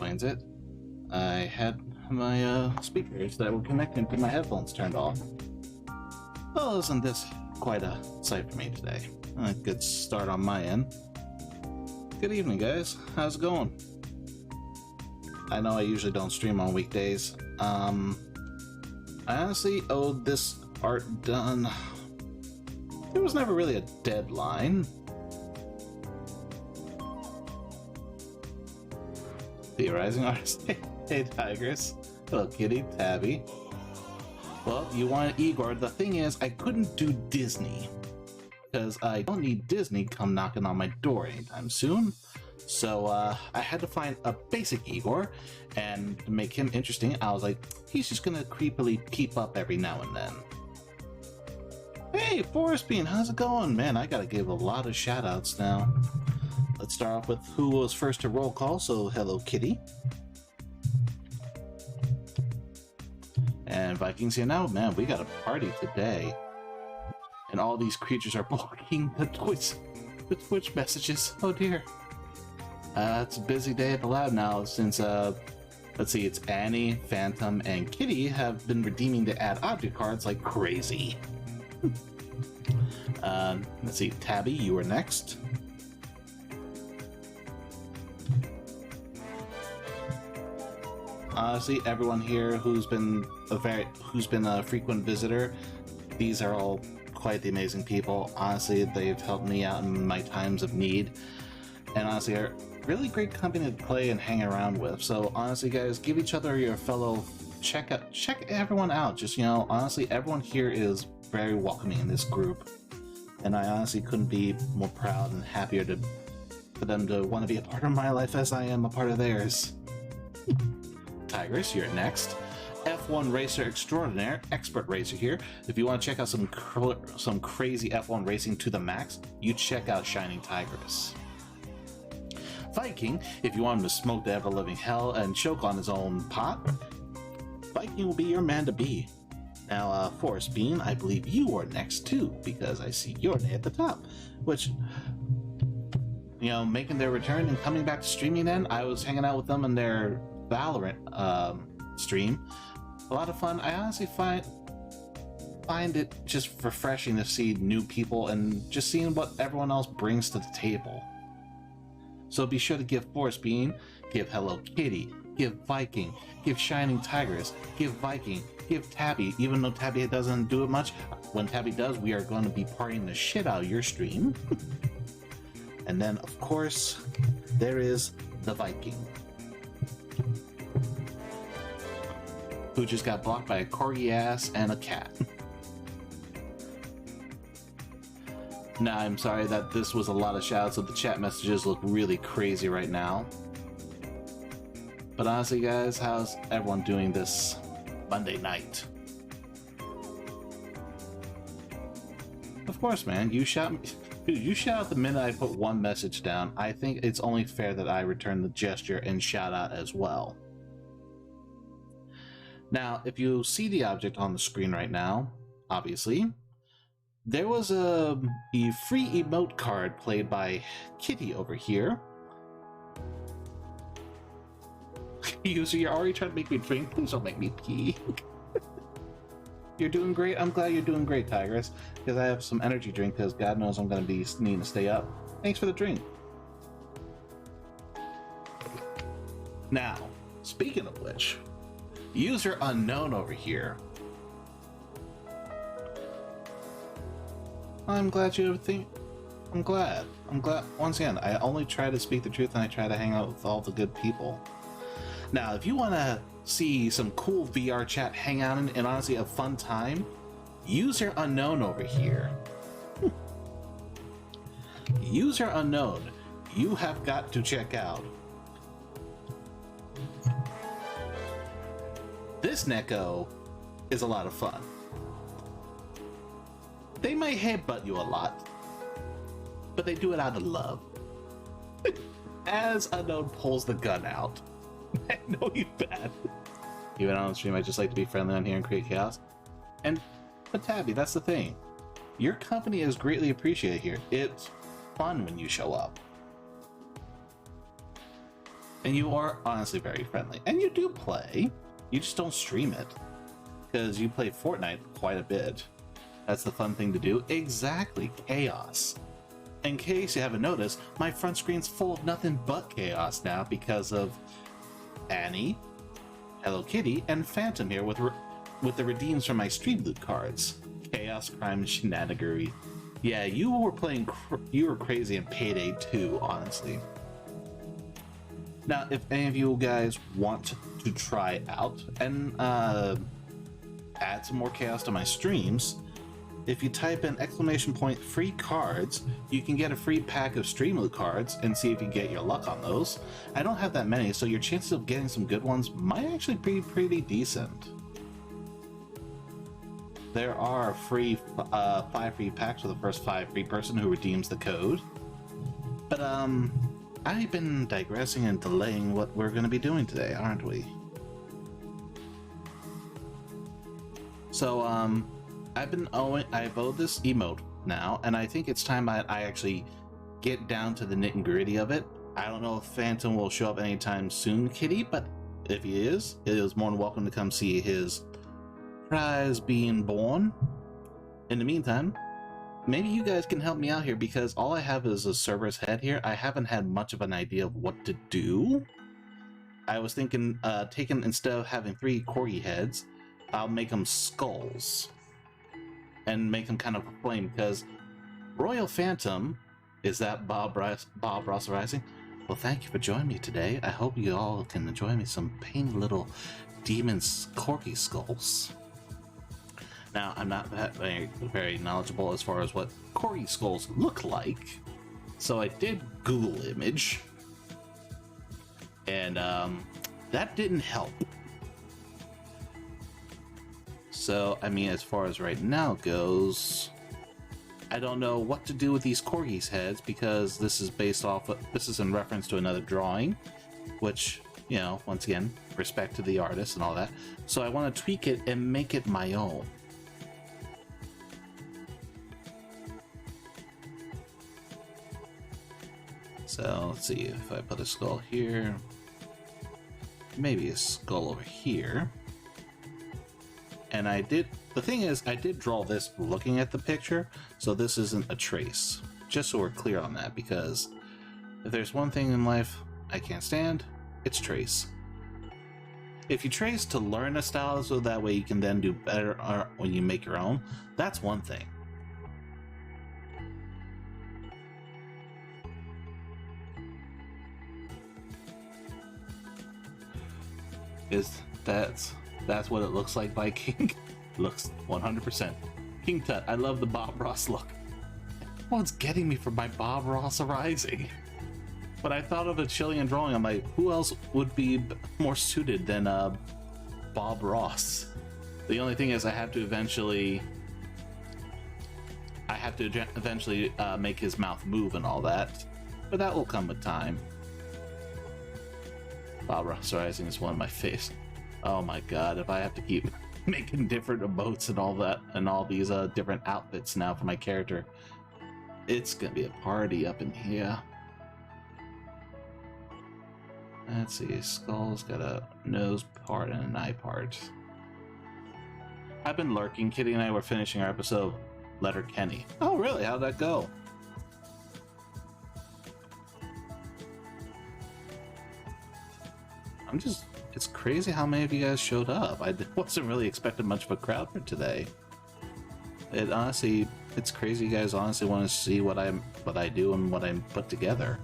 explains it. I had my speakers that were connected to my headphones turned off. Well, isn't this quite a sight for me today? A good start on my end. Good evening, guys. How's it going? I know I usually don't stream on weekdays. I honestly owed this art done. There was never really a deadline. Theorizing artist. Hey, Tigers. Hello, Kitty, Tabby. Well, you wanted Igor. The thing is, I couldn't do Disney. Because I don't need Disney come knocking on my door anytime soon. So, I had to find a basic Igor, and to make him interesting, I was like, he's just gonna creepily peep up every now and then. Hey, Forest Bean, how's it going? Man, I gotta give a lot of shout-outs now. Let's start off with who was first to roll call, so hello, Kitty. And Vikings here now, man, we got a party today. And all these creatures are blocking the Twitch messages. Oh dear. It's a busy day at the lab now since, let's see, it's Annie, Phantom, and Kitty have been redeeming the add object cards like crazy. Let's see, Tabby, you are next. Honestly, everyone here who's been a frequent visitor, these are all quite the amazing people. Honestly, they've helped me out in my times of need, and honestly, are really great company to play and hang around with. So honestly, guys, give each other your fellow check everyone out. Just, you know, honestly, everyone here is very welcoming in this group, and I honestly couldn't be more proud and happier for them to want to be a part of my life as I am a part of theirs. Tigress, you're next. F1 Racer Extraordinaire, Expert Racer here. If you want to check out some crazy F1 racing to the max, you check out Shining Tigress. Viking, if you want him to smoke the ever-living hell and choke on his own pot, Viking will be your man to be. Now, Forest Bean, I believe you are next too, because I see your name at the top, which, you know, making their return and coming back to streaming then. I was hanging out with them in their Valorant stream. A lot of fun. I honestly find it just refreshing to see new people and just seeing what everyone else brings to the table. So be sure to give Forest Bean, give Hello Kitty, give Viking, give Shining Tigress, give Viking, give Tabby, even though Tabby doesn't do it much. When Tabby does, we are going to be partying the shit out of your stream. And then, of course, there is the Viking, who just got blocked by a corgi ass and a cat. Now, I'm sorry that this was a lot of shoutouts, so the chat messages look really crazy right now. But honestly, guys, how's everyone doing this Monday night? Of course, man, you shout out the minute I put one message down. I think it's only fair that I return the gesture and shout out as well. Now, if you see the object on the screen right now, obviously, there was a free emote card played by Kitty over here. User, you're already trying to make me drink. Please don't make me pee. You're doing great. I'm glad you're doing great, Tigress, because I have some energy drink, because God knows I'm going to be needing to stay up. Thanks for the drink. Now, speaking of which, user unknown over here. I'm glad you think. I'm glad. Once again, I only try to speak the truth and I try to hang out with all the good people. Now, if you want to see some cool VR chat, hang out and honestly a fun time, user unknown over here. User unknown, you have got to check out. This Neko is a lot of fun. They might headbutt you a lot, but they do it out of love. As Unknown pulls the gun out. I know you bad. Even on the stream, I just like to be friendly on here and create chaos. But Tabby, that's the thing. Your company is greatly appreciated here. It's fun when you show up. And you are honestly very friendly. And you do play. You just don't stream it. Because you play Fortnite quite a bit. That's the fun thing to do. Exactly, chaos. In case you haven't noticed, my front screen's full of nothing but chaos now because of Annie, Hello Kitty, and Phantom here with the redeems from my stream loot cards. Chaos, crime, and shenanigery. Yeah, you were crazy in Payday 2, honestly. Now, if any of you guys want to try out and add some more chaos to my streams, if you type in !free cards, you can get a free pack of stream loot cards and see if you get your luck on those. I don't have that many, so your chances of getting some good ones might actually be pretty decent. There are 5 free packs for the first 5 free person who redeems the code. But I've been digressing and delaying what we're going to be doing today, aren't we? So I've owed this emote now, and I think it's time I actually get down to the nitty-gritty of it. I don't know if Phantom will show up anytime soon, Kitty, but if he is more than welcome to come see his prize being born. In the meantime, maybe you guys can help me out here, because all I have is a server's head here. I haven't had much of an idea of what to do. I was thinking, instead of having 3 corgi heads, I'll make them skulls. And make them kind of a flame, because Royal Phantom, is that Bob Ross Rising? Well, thank you for joining me today. I hope you all can enjoy me some painty little demon corgi skulls. Now, I'm not that very knowledgeable as far as what corgi skulls look like, so I did Google image, and that didn't help. So, I mean, as far as right now goes, I don't know what to do with these corgis' heads, because this is in reference to another drawing, which, you know, once again, respect to the artist and all that. So I want to tweak it and make it my own. So, let's see, if I put a skull here, maybe a skull over here. And the thing is, I did draw this looking at the picture, so this isn't a trace. Just so we're clear on that, because if there's one thing in life I can't stand, it's trace. If you trace to learn a style so that way you can then do better when you make your own, that's one thing. That's what it looks like by King. Looks 100%. King Tut, I love the Bob Ross look. Everyone's getting me for my Bob Ross Rising. But I thought of a Chilean drawing, I'm like, who else would be more suited than Bob Ross? The only thing is I have to eventually make his mouth move and all that. But that will come with time. Bob Ross Rising is one of my faves. Oh my god, if I have to keep making different emotes and all that, and all these different outfits now for my character, it's gonna be a party up in here. Let's see, Skull's got a nose part and an eye part. I've been lurking. Kitty and I were finishing our episode of Letterkenny. Oh really? How'd that go? It's crazy how many of you guys showed up. I wasn't really expecting much of a crowd for today. It's crazy you guys honestly want to see what I do and what I put together.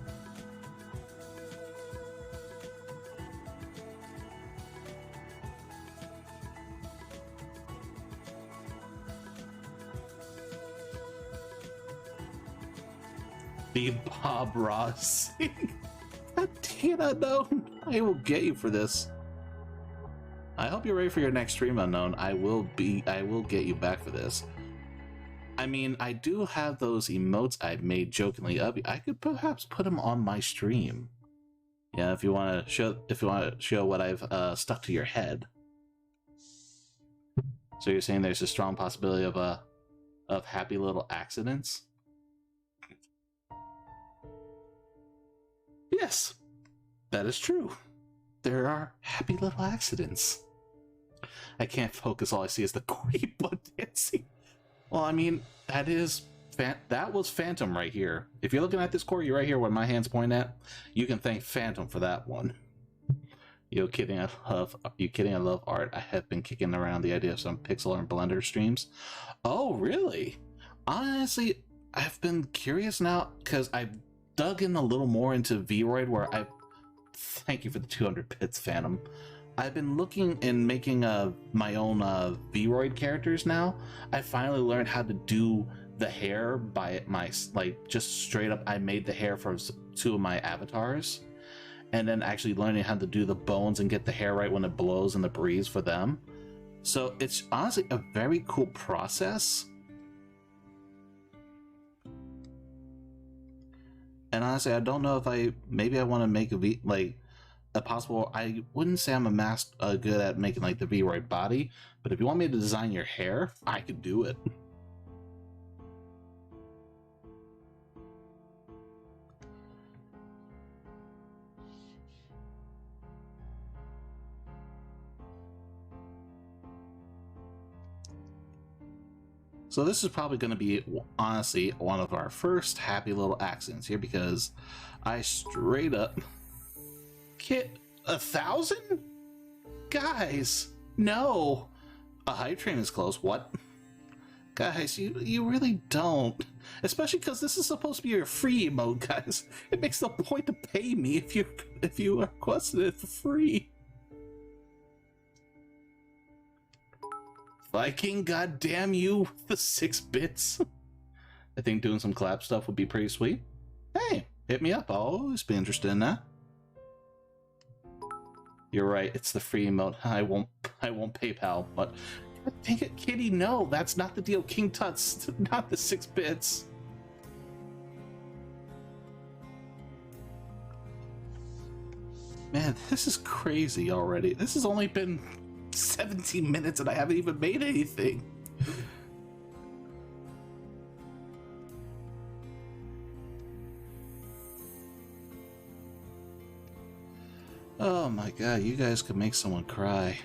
The Bob Ross. Tina, no, I will get you for this. I hope you're ready for your next stream, Unknown. I will get you back for this. I mean, I do have those emotes I made jokingly of you. I could perhaps put them on my stream. Yeah, if you want to show what I've stuck to your head. So you're saying there's a strong possibility of happy little accidents? Yes. That is true. There are happy little accidents. I can't focus. All I see is the Corey butt dancing. Well, I mean, that was Phantom right here. If you're looking at this Corey right here where my hands point at, you can thank Phantom for that one. You kidding? I love art. I have been kicking around the idea of some pixel and Blender streams. Oh, really? Honestly, I've been curious now because I dug in a little more into Vroid, where I thank you for the 200 bits, Phantom. I've been looking and making my own Vroid characters now. I finally learned how to do the hair by just straight up. I made the hair for 2 of my avatars, and then actually learning how to do the bones and get the hair right when it blows in the breeze for them. So it's honestly a very cool process. And honestly, I don't know if maybe I want to make a possible. I wouldn't say I'm good at making like the Vroid body, but if you want me to design your hair, I could do it. So this is probably going to be, honestly, one of our first happy little accidents here, because I straight up hit 1,000? Guys, no! A hype train is close. What? Guys, you really don't. Especially because this is supposed to be your free mode, guys. It makes no point to pay me if you requested it for free. Viking, goddamn you, the 6 bits. I think doing some collab stuff would be pretty sweet. Hey, hit me up. I'll always be interested in that. You're right, it's the free emote. I won't PayPal, but God dang it, Kitty, no, that's not the deal. King Tut's not the 6 bits. Man, this is crazy already. This has only been 17 minutes and I haven't even made anything. Oh my god, you guys could make someone cry.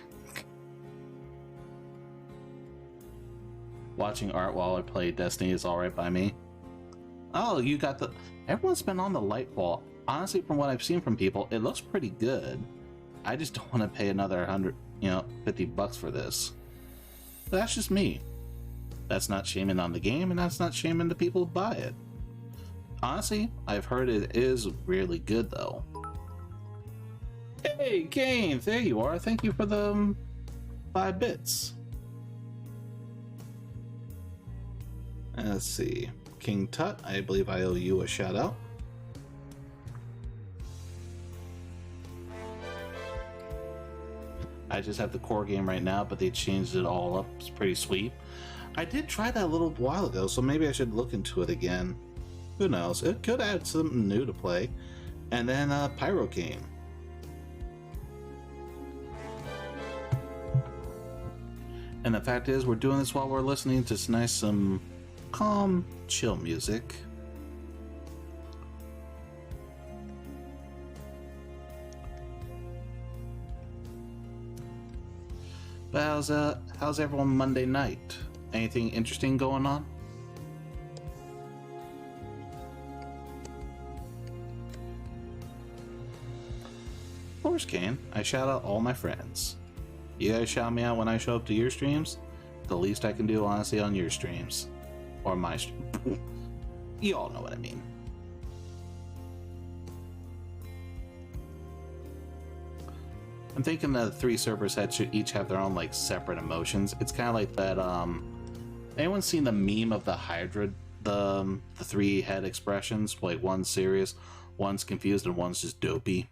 Watching art while I play Destiny is alright by me. Oh, you got the... Everyone's been on the light wall. Honestly, from what I've seen from people, it looks pretty good. I just don't want to pay another 100, $50 for this. But that's just me. That's not shaming on the game, and that's not shaming the people who buy it. Honestly, I've heard it is really good, though. Hey, Kane, there you are. Thank you for the 5 bits. Let's see. King Tut, I believe I owe you a shout out. I just have the core game right now, but they changed it all up. It's pretty sweet. I did try that a little while ago, so maybe I should look into it again. Who knows? It could add something new to play. And then Pyro Game. And the fact is, we're doing this while we're listening to some calm, chill music. But how's everyone Monday night? Anything interesting going on? Of course, Kane. I shout out all my friends. You guys shout me out when I show up to your streams. The least I can do, honestly, on your streams. Or my stream. You all know what I mean. I'm thinking the 3 servers should each have their own, separate emotions. It's kind of like that, anyone seen the meme of the Hydra, the 3 head expressions? One's serious, one's confused, and one's just dopey.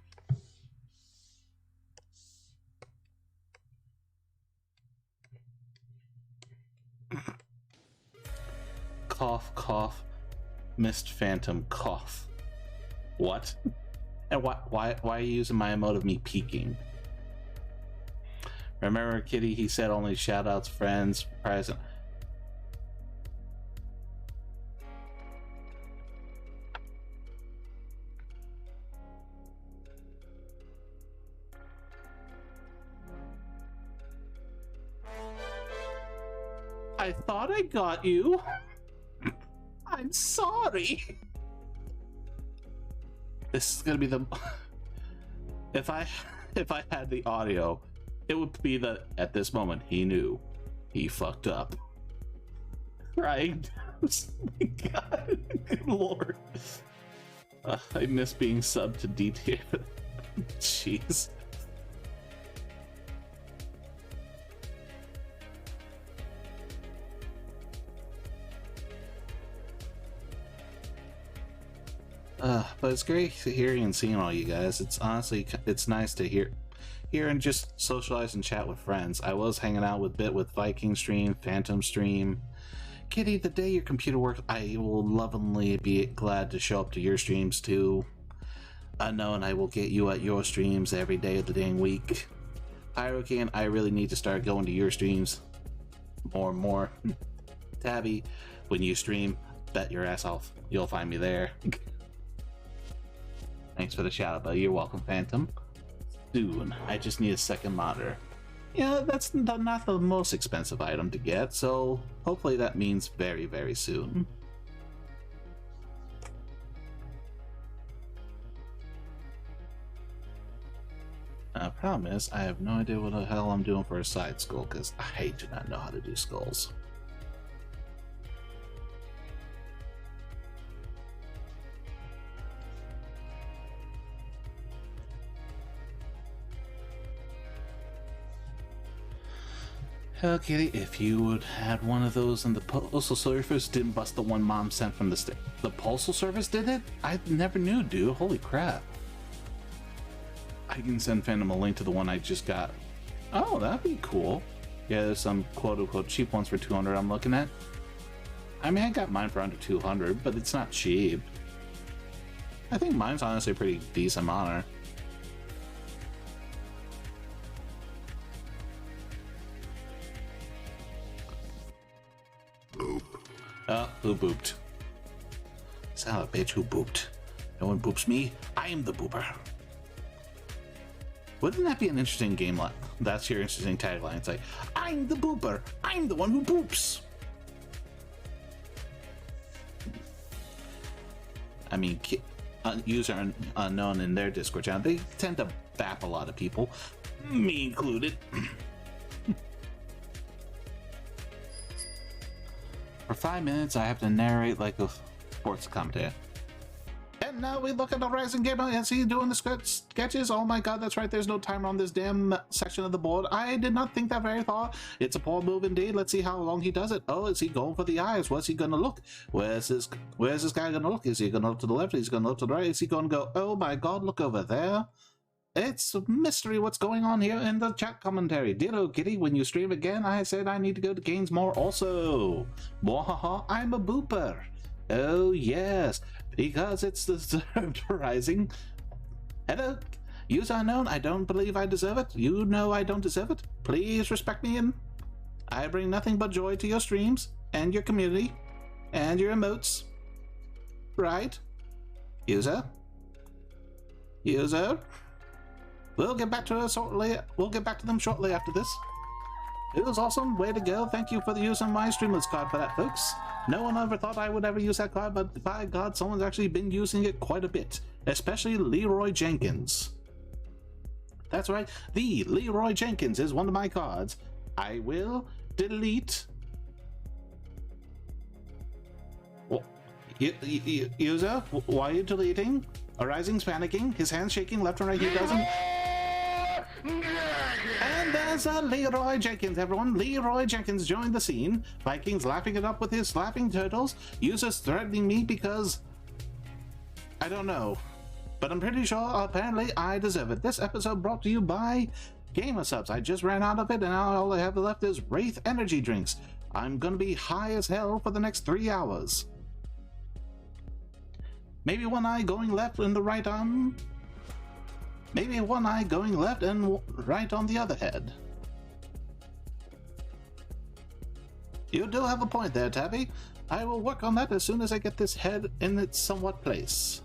Cough, cough, missed Phantom, cough. What? And why are you using my emote of me peeking? Remember, Kitty, he said only shoutouts, friends, present. I thought I got you. I'm sorry. This is gonna be the... If I had the audio, it would be that at this moment he knew he fucked up. Right? Oh my god. Good lord. I miss being subbed to DT. Jeez. But it's great hearing and seeing all you guys. It's honestly, it's nice to hear and just socialize and chat with friends. I was hanging out with Viking stream, Phantom stream. Kitty, the day your computer works, I will lovingly be glad to show up to your streams too. Unknown, I will get you at your streams every day of the dang week. Pyrocan, I really need to start going to your streams more and more. Tabby, when you stream, bet your ass off, you'll find me there. Thanks for the shout out, buddy. You're welcome, Phantom. Soon. I just need a second monitor. Yeah, that's not the most expensive item to get, so hopefully that means very, very soon. Problem is, I have no idea what the hell I'm doing for a side skull, because I do not know how to do skulls. Hell, Kitty, if you would had one of those and the postal service didn't bust the one Mom sent from the state. The postal service did it? I never knew, dude. Holy crap. I can send Phantom a link to the one I just got. Oh, that'd be cool. Yeah, there's some quote-unquote cheap ones for 200 I'm looking at. I mean, I got mine for under 200, but it's not cheap. I think mine's honestly a pretty decent monitor. Who booped? Son of a bitch, who booped? No one boops me. I am the booper. Wouldn't that be an interesting game line? That's your interesting tagline. It's like, I'm the booper. I'm the one who boops. I mean, user unknown in their Discord channel, they tend to bap a lot of people, me included. For 5 minutes, I have to narrate like a sports commentator. And now we look at the Rising Gamer and see doing the sketches. Oh my god, that's right, there's no timer on this damn section of the board. I did not think that very far. It's a poor move indeed. Let's see how long he does it. Oh, is he going for the eyes? Where's he gonna look? Where's this guy gonna look? Is he gonna look to the left? Is he gonna look to the right? Is he gonna go, oh my god, look over there? It's a mystery what's going on here in the chat commentary. Ditto, Kitty, when you stream again, I said I need to go to games more also. Mwahaha, I'm a booper. Oh yes, because it's deserved rising. Hello, user unknown, I don't believe I deserve it. You know I don't deserve it. Please respect me and I bring nothing but joy to your streams and your community and your emotes. Right? User? User? We'll get back to her shortly. We'll get back to them shortly after this. It was awesome. Way to go. Thank you for the use of my Streamlabs card for that, folks. No one ever thought I would ever use that card, but by God, someone's actually been using it quite a bit. Especially Leroy Jenkins. That's right. The Leroy Jenkins is one of my cards. I will delete... Well, user, why are you deleting? Arising's panicking. His hands shaking left and right. He doesn't... And there's Leroy Jenkins, everyone. Leroy Jenkins joined the scene. Vikings laughing it up with his slapping turtles. Users threatening me because... I don't know. But I'm pretty sure, apparently, I deserve it. This episode brought to you by Gamer Subs. I just ran out of it, and now all I have left is Wraith Energy Drinks. I'm gonna be high as hell for the next 3 hours. Maybe one eye going left and the right arm. Maybe one eye going left and right on the other head. You do have a point there, Tabby. I will work on that as soon as I get this head in its somewhat place.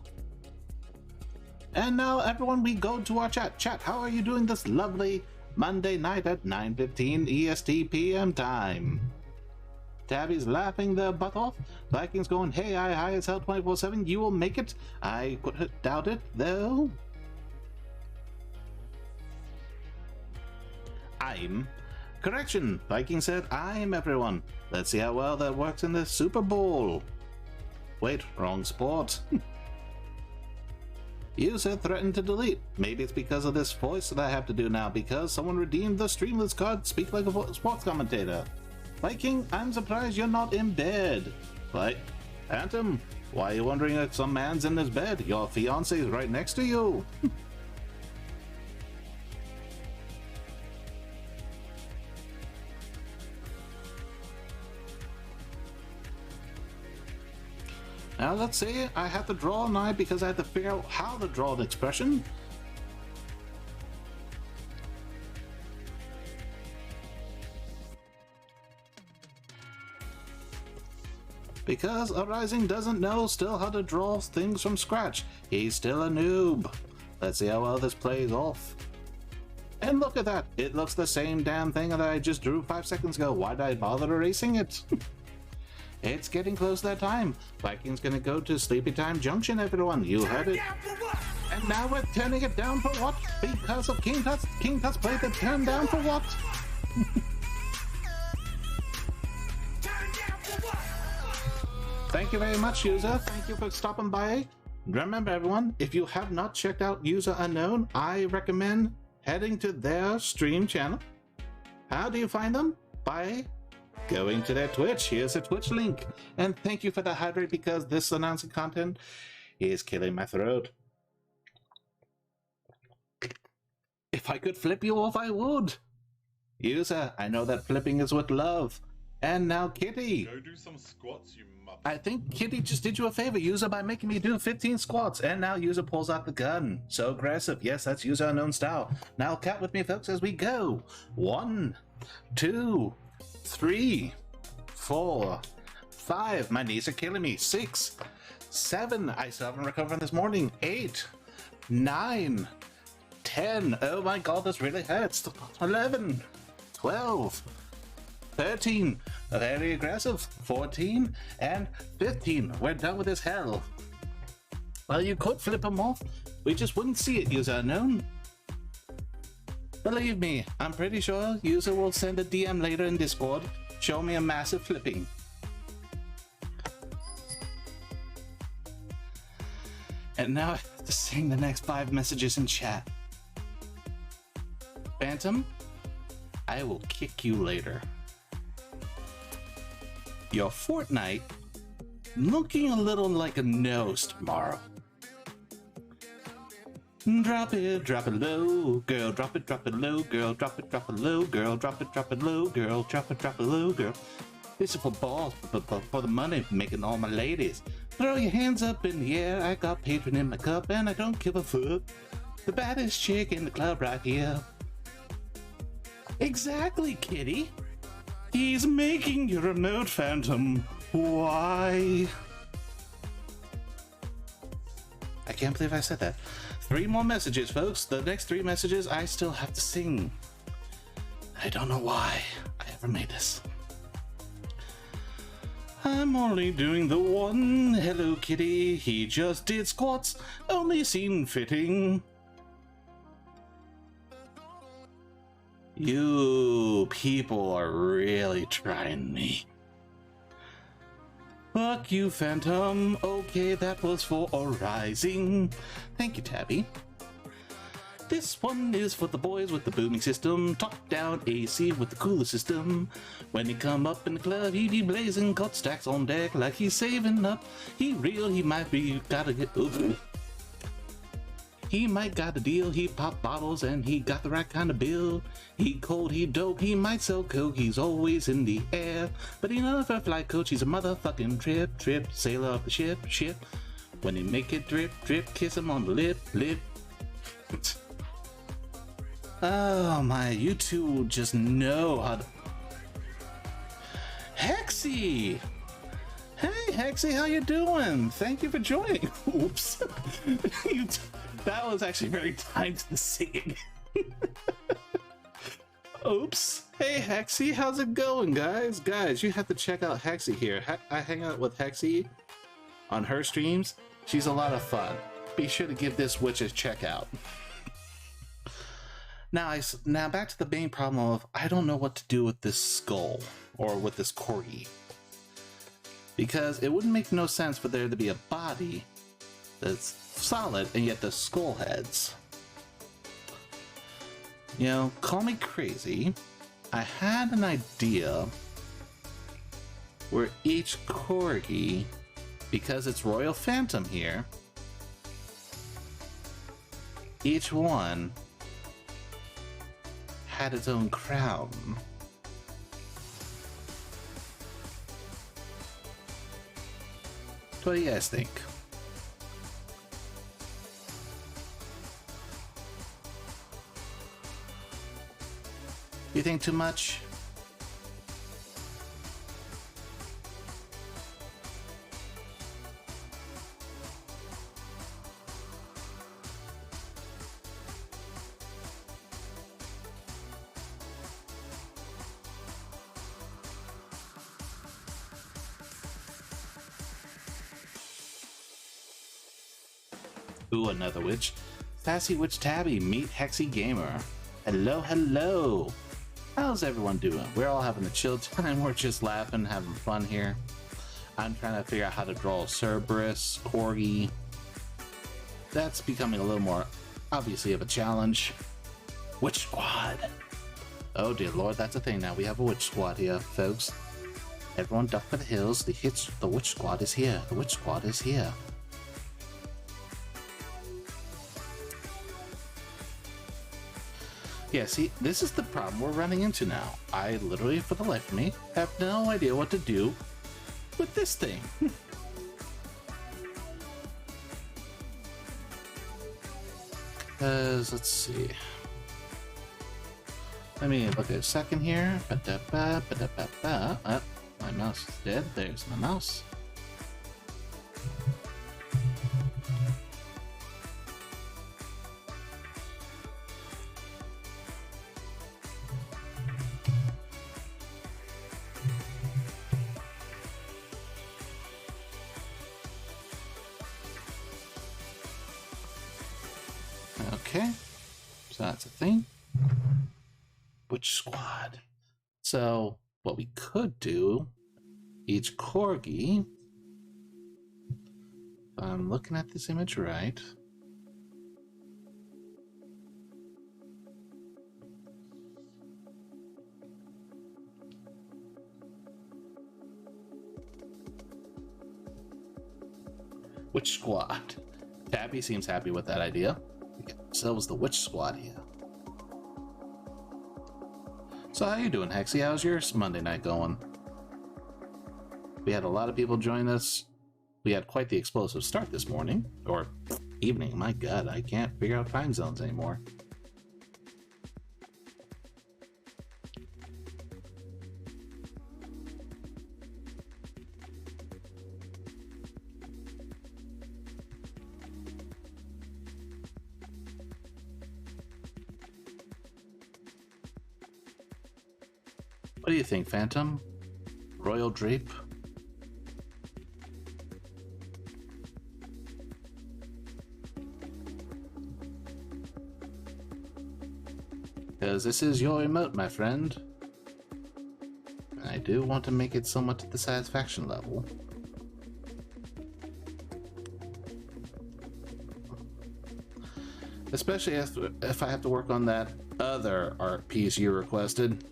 And now, everyone, we go to our chat. Chat, how are you doing this lovely Monday night at 9:15 EST PM time? Tabby's laughing their butt off. Vikings going, hey, I high as hell 24/7. You will make it. I doubt it, though. Correction, Viking said, I'm everyone. Let's see how well that works in the Super Bowl. Wait, wrong sport. User threatened to delete. Maybe it's because of this voice that I have to do now, because someone redeemed the Streamlabs card. Speak like a sports commentator. Viking, I'm surprised you're not in bed. Like, Phantom, why are you wondering if some man's in his bed? Your fiance is right next to you. Now let's say I have to draw an eye because I have to figure out how to draw an expression. Because Arising doesn't know still how to draw things from scratch. He's still a noob. Let's see how well this plays off. And look at that. It looks the same damn thing that I just drew 5 seconds ago. Why did I bother erasing it? It's getting close to that time. Viking's gonna go to Sleepy Time Junction, everyone. You heard it. And now we're turning it down for what? Because of King Tut's. King Tut's played the turn down for what? Thank you very much, user. Thank you for stopping by. Remember, everyone, if you have not checked out User Unknown, I recommend heading to their stream channel. How do you find them? By going to their Twitch. Here's a Twitch link. And thank you for the hydrate, because this announcing content is killing my throat. If I could flip you off, I would. User, I know that flipping is with love. And now Kitty. Go do some squats, you muppet. I think Kitty just did you a favor, user, by making me do 15 squats. And now user pulls out the gun. So aggressive. Yes, that's User Unknown style. Now count with me, folks, as we go. 1, 2, 3, 4, 5. My knees are killing me. 6, 7. I still haven't recovered from this morning. 8, 9, 10. Oh my god, this really hurts. 11, 12, 13. Very aggressive. 14 and 15. We're done with this hell. Well, you could flip them off. We just wouldn't see it, User Unknown. Believe me, I'm pretty sure user will send a DM later in Discord. Show me a massive flipping. And now I have to sing the next 5 messages in chat. Phantom, I will kick you later. Your Fortnite looking a little like a nose tomorrow. Drop it low, girl, drop it low, girl, drop it low, girl, drop it low, girl, drop it low, girl. This is for balls, for the money, making all my ladies. Throw your hands up in the air, I got patron in my cup, and I don't give a fuck. The baddest chick in the club right here. Exactly, Kitty. He's making your remote, Phantom. Why? I can't believe I said that. 3 more messages, folks. The next 3 messages I still have to sing. I don't know why I ever made this. I'm only doing the one. Hello, Kitty. He just did squats. Only seen fitting. You people are really trying me. Fuck you, Phantom. Okay, that was for Arising. Thank you, Tabby. This one is for the boys with the booming system. Top-down AC with the cooler system. When he come up in the club, he be blazing, cut stacks on deck like he's saving up. He real, he might be, gotta get... Oops. He might got a deal, he pop bottles and he got the right kind of build. He cold, he dope, he might sell coke, he's always in the air. But he never flight coach, he's a motherfucking trip, sailor of the ship. When he make it drip, kiss him on the lip. Oh my, you two just know how to... Hexy! Hey Hexy, how you doing? Thank you for joining. Oops. That was actually very timed to the singing. Oops. Hey, Hexy, how's it going, guys? Guys, you have to check out Hexy here. I hang out with Hexy on her streams. She's a lot of fun. Be sure to give this witch a check out. Now back to the main problem of I don't know what to do with this skull or with this corgi. Because it wouldn't make no sense for there to be a body that's solid and yet the skull heads. You know, call me crazy. I had an idea where each corgi, because it's Royal Phantom here, each one had its own crown. What do you guys think? You think too much? Ooh, another witch. Sassy Witch Tabby, meet Hexy Gamer. Hello, hello. How's everyone doing? We're all having a chill time. We're just laughing, having fun here. I'm trying to figure out how to draw a Cerberus, Corgi. That's becoming a little more obviously of a challenge. Witch Squad. Oh dear lord, that's a thing now. We have a Witch Squad here, folks. Everyone duck for the hills. The Witch Squad is here. The Witch Squad is here. Yeah, see, this is the problem we're running into now. I literally, for the life of me, have no idea what to do with this thing. Because, let's see. Let me look at a second here. Oh, my mouse is dead. There's my mouse. Okay, so that's a thing. Witch Squad. So what we could do, each corgi, if I'm looking at this image right, Witch Squad. Tabby seems happy with that idea. So was the Witch Squad here. So how you doing, Hexy? How's your Monday night going? We had a lot of people join us. We had quite the explosive start this morning. Or evening. My god, I can't figure out time zones anymore. What do you think, Phantom? Royal Drape? Because this is your emote, my friend. I do want to make it somewhat to the satisfaction level. Especially if I have to work on that other art piece you requested.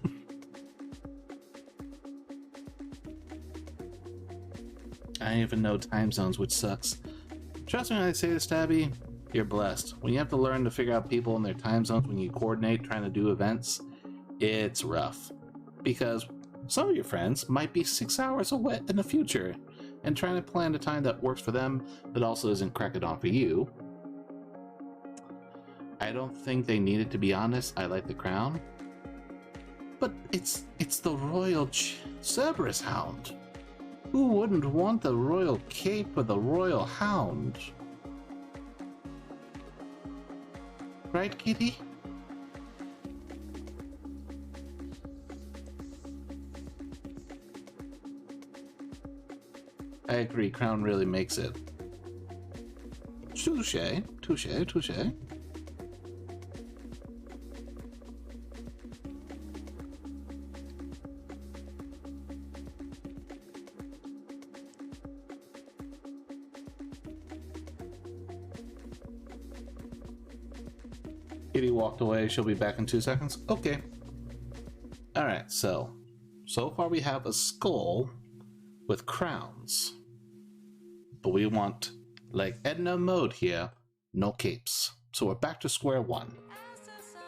I don't even know time zones, which sucks. Trust me when I say this, Tabby, you're blessed. When you have to learn to figure out people and their time zones when you coordinate trying to do events, it's rough. Because some of your friends might be 6 hours away in the future, and trying to plan a time that works for them but also isn't crack it on for you. I don't think they needed to be honest. I like the crown. But it's the royal Cerberus hound. Who wouldn't want the royal cape with the royal hound? Right, kitty? I agree, Crown really makes it. Touche, touche, touche. Kitty walked away. She'll be back in 2 seconds. Okay. Alright, so far we have a skull with crowns. But we want, like Edna Mode here, no capes. So we're back to square one.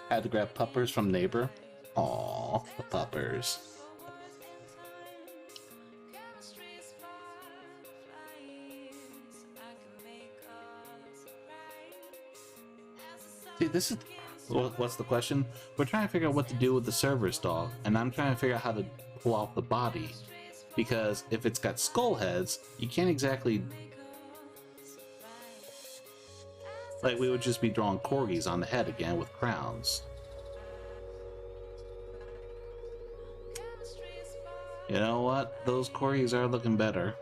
Had to grab puppers from neighbor. Aww, the puppers. See, this is... What's the question? We're trying to figure out what to do with the server's dog, and I'm trying to figure out how to pull off the body. Because if it's got skull heads, you can't exactly... Like, we would just be drawing corgis on the head again with crowns. You know what? Those corgis are looking better.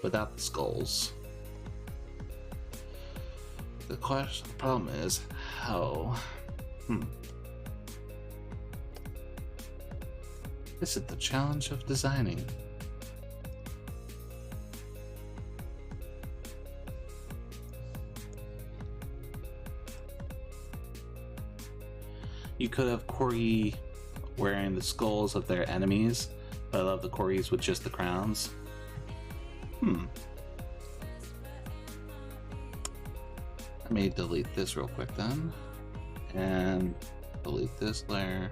Without the skulls. The problem is how. This is the challenge of designing. You could have corgi wearing the skulls of their enemies, but I love the corgis with just the crowns. Let me delete this real quick then, and delete this layer,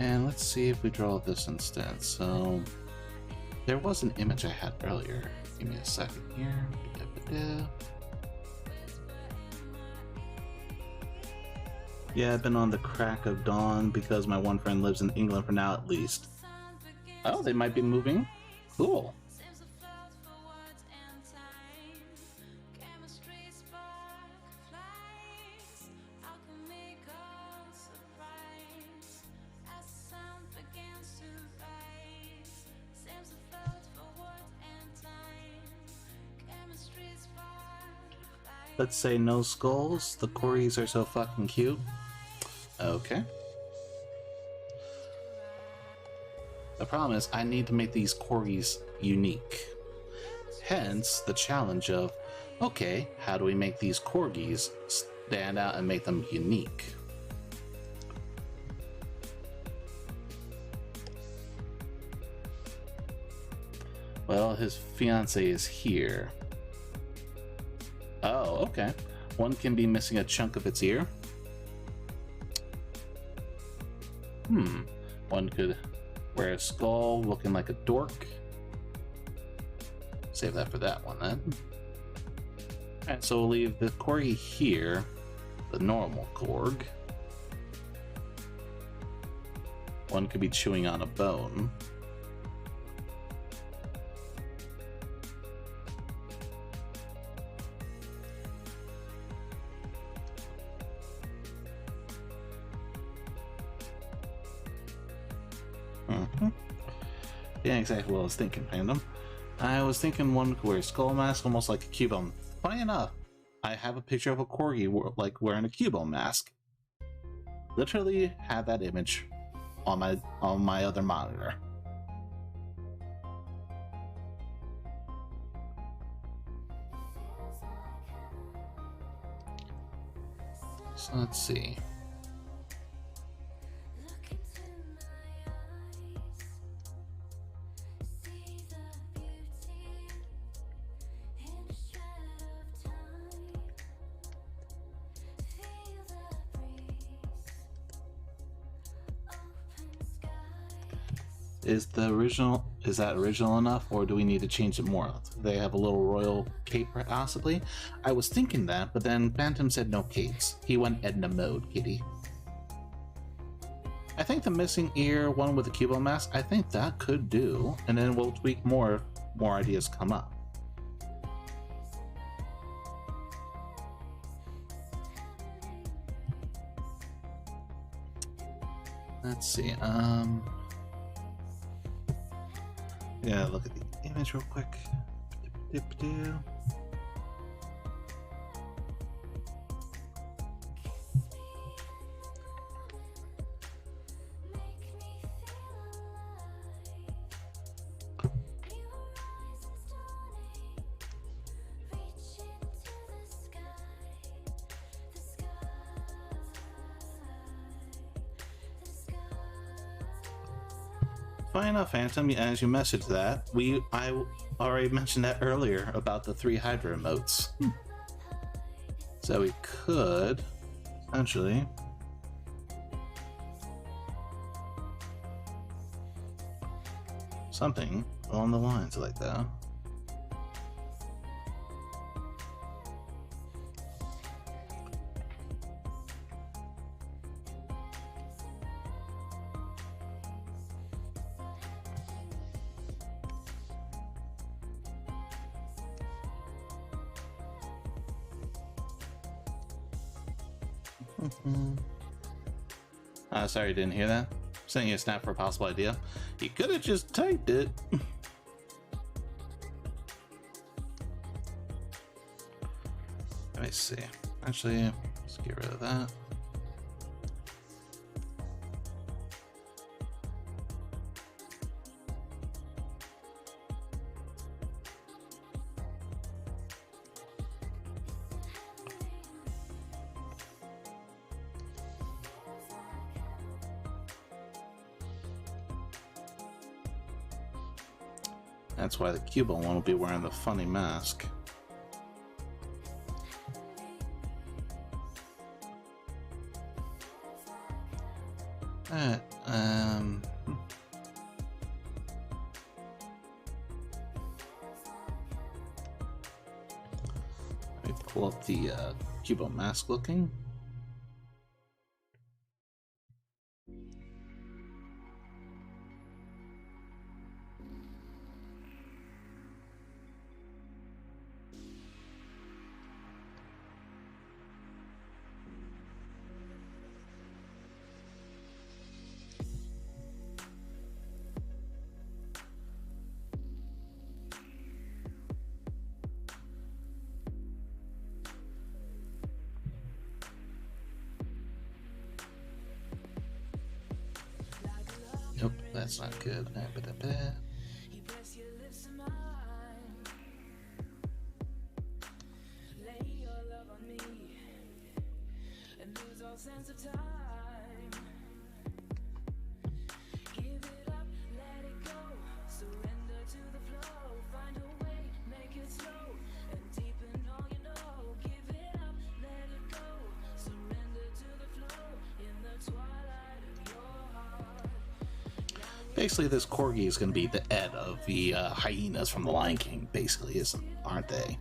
and let's see if we draw this instead. So there was an image I had earlier. Give me a second here. Yeah, I've been on the crack of dawn because my one friend lives in England for now at least. Oh, they might be moving? Cool. Let's say no skulls. The corgis are so fucking cute. Okay. The problem is I need to make these corgis unique. Hence the challenge of, okay, how do we make these corgis stand out and make them unique? Well, his fiance is here. Oh, okay. One can be missing a chunk of its ear. One could wear a skull looking like a dork. Save that for that one then. Alright, so we'll leave the corgi here, the normal Korg. One could be chewing on a bone. Yeah, exactly what I was thinking, fandom. I was thinking one could wear a skull mask, almost like a Cubone. Funny enough, I have a picture of a corgi like wearing a Cubone mask. Literally have that image on my other monitor. So let's see. Is that original enough, or do we need to change it more? They have a little royal cape possibly. I was thinking that, but then Phantom said no capes. He went Edna mode, kitty. I think the missing ear one with the Cubone mask, I think that could do, and then we'll tweak more ideas come up. Let's see, Yeah, look at the image real quick. Dip-dip-doo. Funny enough, Phantom, as you messaged that, I already mentioned that earlier about the 3 Hydra emotes. So we could essentially something along the lines like that. Sorry you didn't hear that. Sent you a snap for a possible idea. You could have just typed it. Let me see. Actually, let's get rid of that. That's why the Cuban one will be wearing the funny mask. Alright, let me pull up the Cuban mask looking. Nope, that's not good. Basically, this corgi is going to be the Ed of the hyenas from The Lion King, basically, aren't they?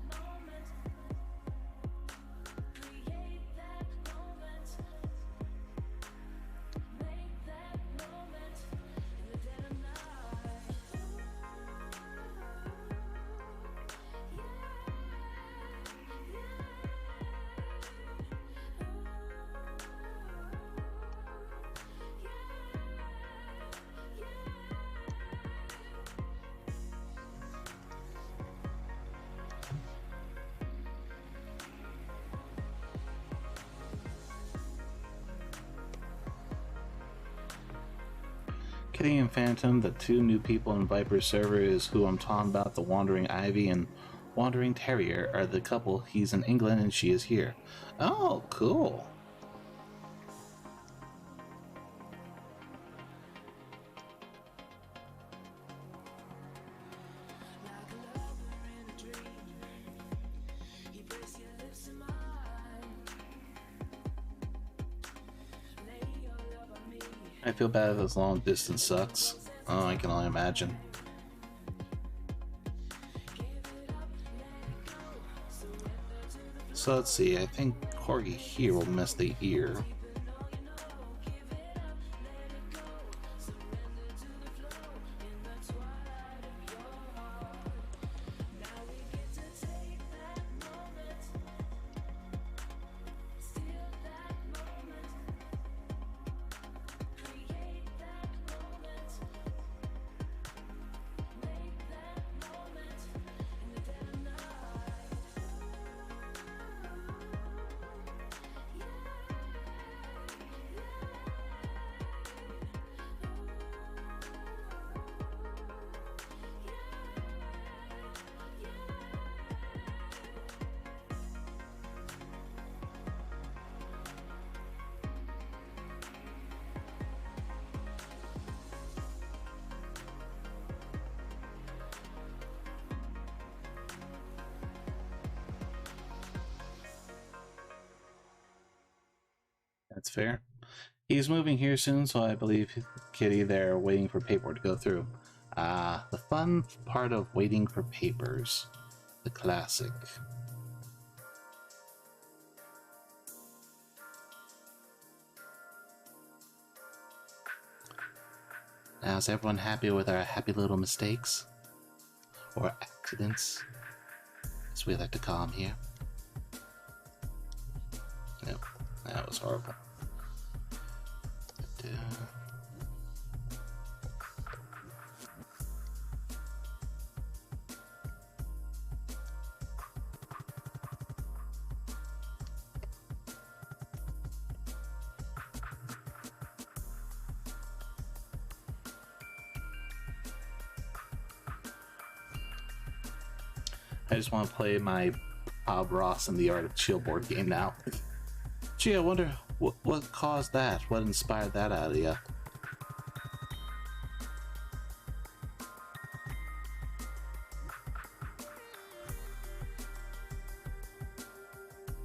Kitty and Phantom, the 2 new people in Viper's server, is who I'm talking about. The Wandering Ivy and Wandering Terrier are the couple. He's in England and she is here. Oh, cool. I feel bad if this long distance sucks. Oh, I can only imagine. So let's see, I think Corgi here will miss the ear. fair. He's moving here soon, so I believe Kitty there waiting for paperwork to go through. Ah, the fun part of waiting for papers. The classic. Now, is everyone happy with our happy little mistakes? Or accidents, as we like to call them here? No, that was horrible. But, I just want to play my Bob Ross and the Art of Chill board game now. Gee, I wonder what caused that? What inspired that out of you?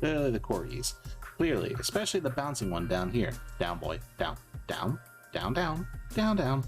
Clearly the corgis. Clearly, especially the bouncing one down here. Down, boy. Down. Down. Down, down. Down, down.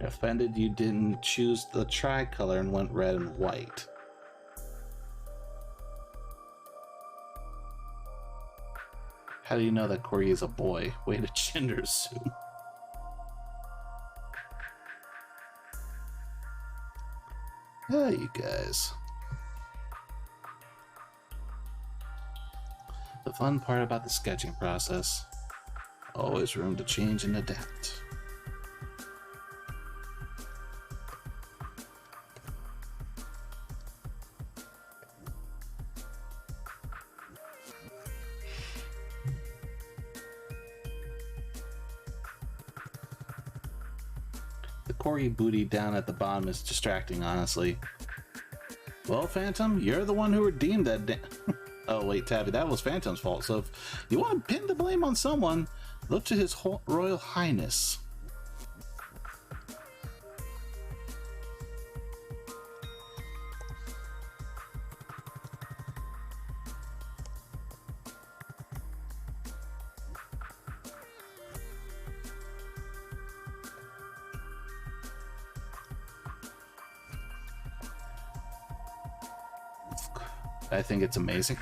Offended you didn't choose the tricolor and went red and white. How do you know that Corey is a boy? Way to gender assume. Ah, you guys. The fun part about the sketching process. Always room to change and adapt. Corey booty down at the bottom is distracting, honestly. Well, Phantom, you're the one who redeemed that oh, wait, Tabby, that was Phantom's fault, so if you want to pin the blame on someone, look to his Royal Highness. I think it's amazing.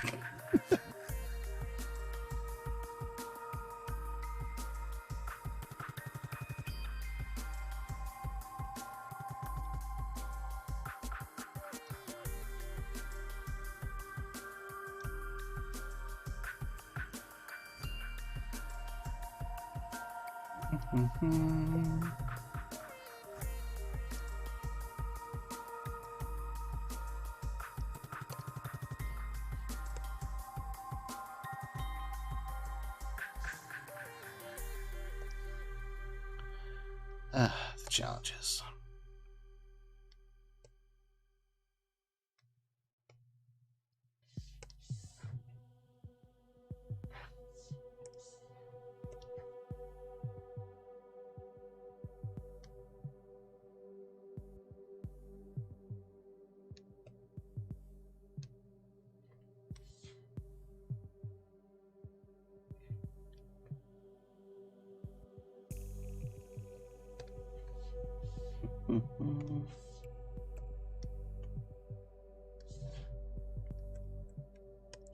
The challenges.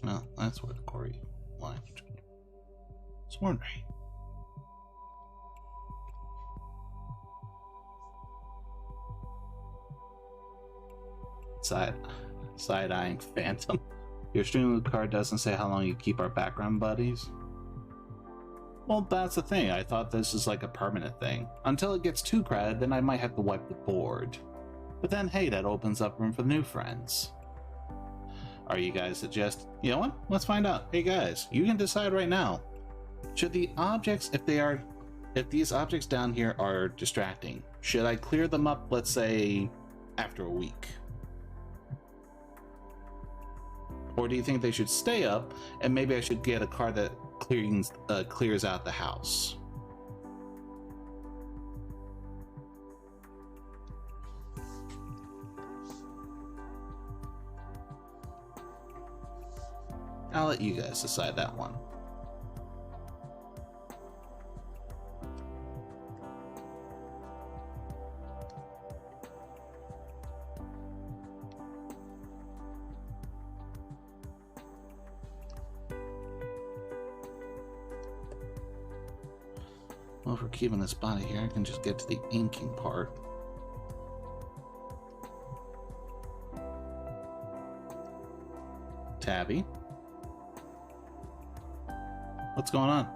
Well, that's where the Corey line is wondering. Side-eyeing Phantom. Your stream card doesn't say how long you keep our background buddies. Well, that's the thing. I thought this is like a permanent thing. Until it gets too crowded, then I might have to wipe the board. But then, hey, that opens up room for new friends. Are you guys suggest? You know what? Let's find out. Hey guys, you can decide right now. Should the objects, if these objects down here are distracting, should I clear them up, let's say, after a week? Or do you think they should stay up, and maybe I should get a car that clears out the house? I'll let you guys decide that one. Well, if we're keeping this body here, I can just get to the inking part. Tabby? What's going on?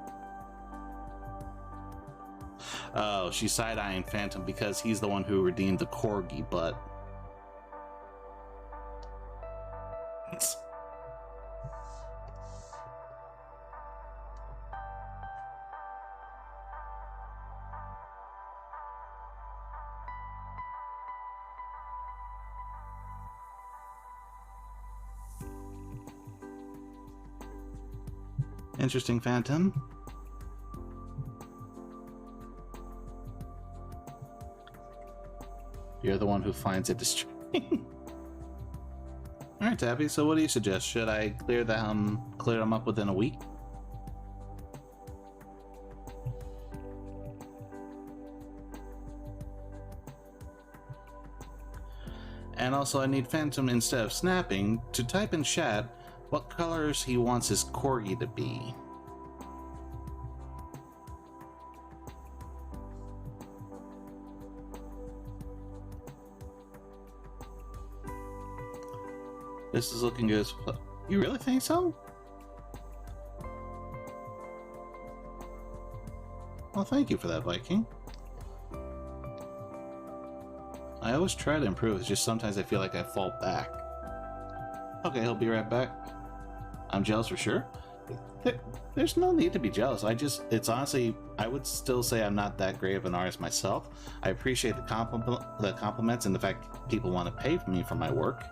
Oh, she's side-eyeing Phantom because he's the one who redeemed the corgi, but... Interesting, Phantom. You're the one who finds it distracting. Alright, Tabby, so what do you suggest? Should I clear them up within a week? And also I need Phantom, instead of snapping, to type in chat what colors he wants his corgi to be. This is looking good. You really think so? Well, thank you for that, Viking. I always try to improve, it's just sometimes I feel like I fall back. Okay, he'll be right back. I'm jealous for sure. There's no need to be jealous. It's honestly, I would still say I'm not that great of an artist myself. I appreciate the compliments and the fact people want to pay me for my work.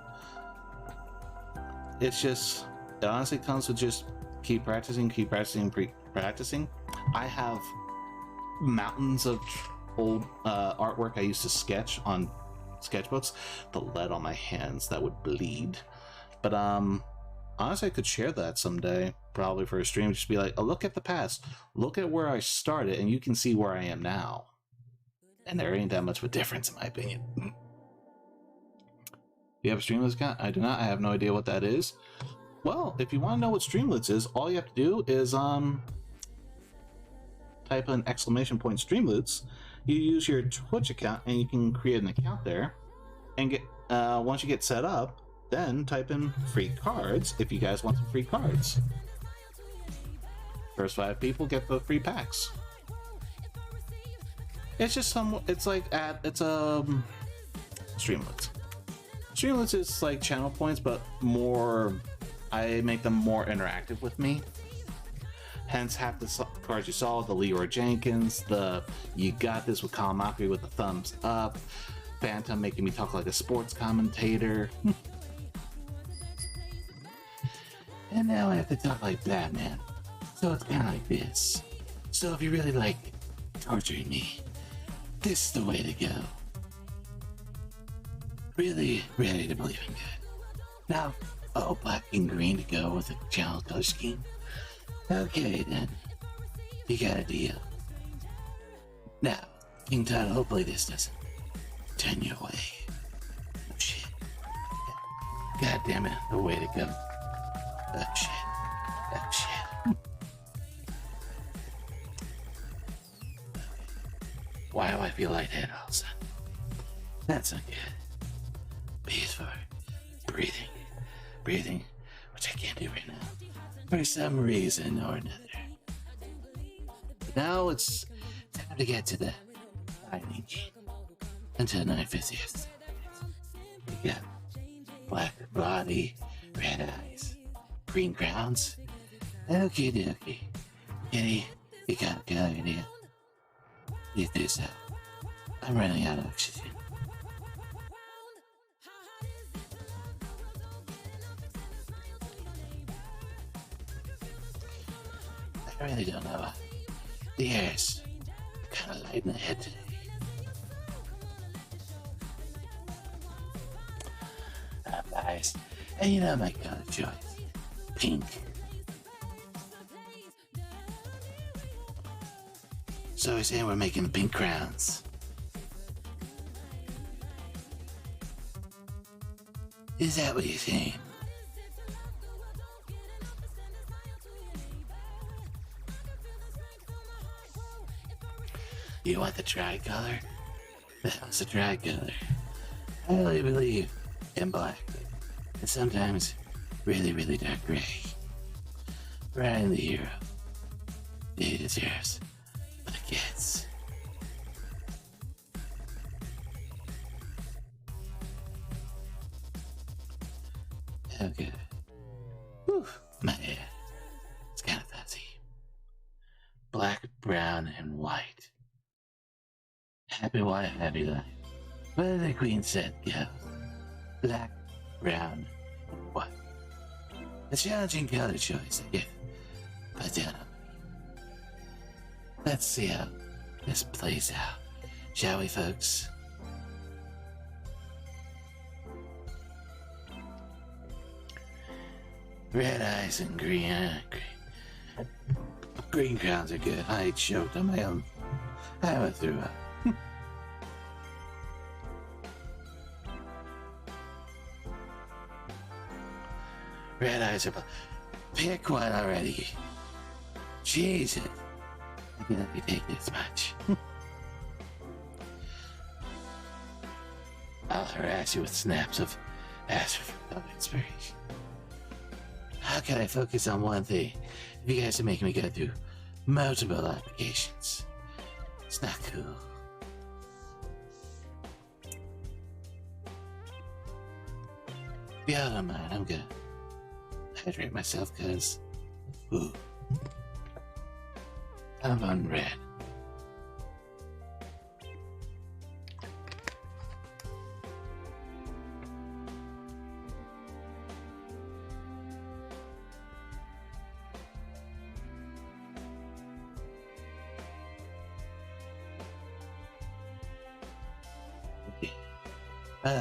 It honestly comes with just keep practicing. I have mountains of old artwork I used to sketch on sketchbooks. The lead on my hands that would bleed. But honestly, I could share that someday, probably for a stream. Just be like, oh, look at the past. Look at where I started, and you can see where I am now. And there ain't that much of a difference, in my opinion. You have a Streamlits account? I do not. I have no idea what that is. Well, if you want to know what Streamlits is, all you have to do is type in !Streamlits. You use your Twitch account, and you can create an account there. And get once you get set up, then type in free cards if you guys want some free cards. First 5 people get the free packs. It's just Streamlits. Streamlits is like channel points, but more, I make them more interactive with me. Hence, half the cards you saw, the Leroy Jenkins, the You Got This with Kalamaki with the thumbs up, Phantom making me talk like a sports commentator. And now I have to talk like Batman. So it's kind of like this. So if you really like torturing me, this is the way to go. Really ready to believe in good. Now, all black and green to go with a channel color scheme. Okay then, you got a deal. Now, King Title, hopefully this doesn't turn you away. Oh shit. God damn it, the way to go. Oh shit. Oh shit. Why do I feel lightheaded all of a sudden? That's not good. B is for breathing. Breathing, which I can't do right now. For some reason or another. But now it's time to get to the dining until 9:50. We got black body, red eyes, green crowns. Okie dokie. Kitty, you got a good idea. You do so. I'm running out of oxygen. I really don't know. The air's kind of light in the head today. I'm biased. And you know my color choice. Pink. So we're saying we're making pink crowns. Is that what you're saying? You want the tricolor? That was the tricolor. I really believe in black. And sometimes really, really dark gray. Brian the hero. He deserves what it gets. Okay. Whew, my hair. It's kind of fuzzy. Black, brown, and white. Happy white, happy life. What the Queen said goes. Black, brown, and white. A challenging color choice, I guess. But let's see how this plays out. Shall we, folks? Red eyes and green crowns are good. I choked on my own. I went through up. Red eyes are. Pick one already. Jesus. I can only take this much. I'll harass you with snaps of astrophysical inspiration. How can I focus on one thing if you guys are making me go through multiple applications? It's not cool. If y'all don't mind, I'm gonna hydrate myself because, ooh, I'm on red.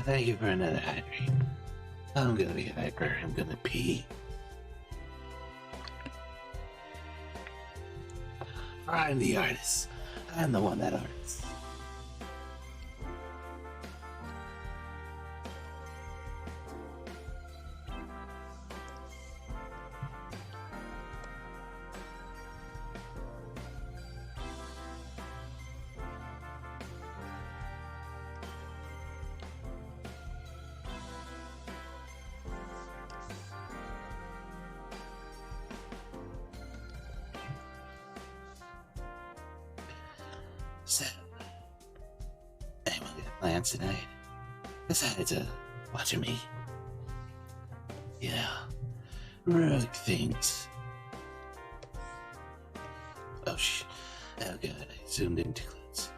Thank you for another hydrate. I'm gonna be hyper. I'm gonna pee. I'm the artist. I'm the one that artists. So, anyone got plans tonight? Besides, watching me? You know, rogue things. Oh, oh god, I zoomed in too close.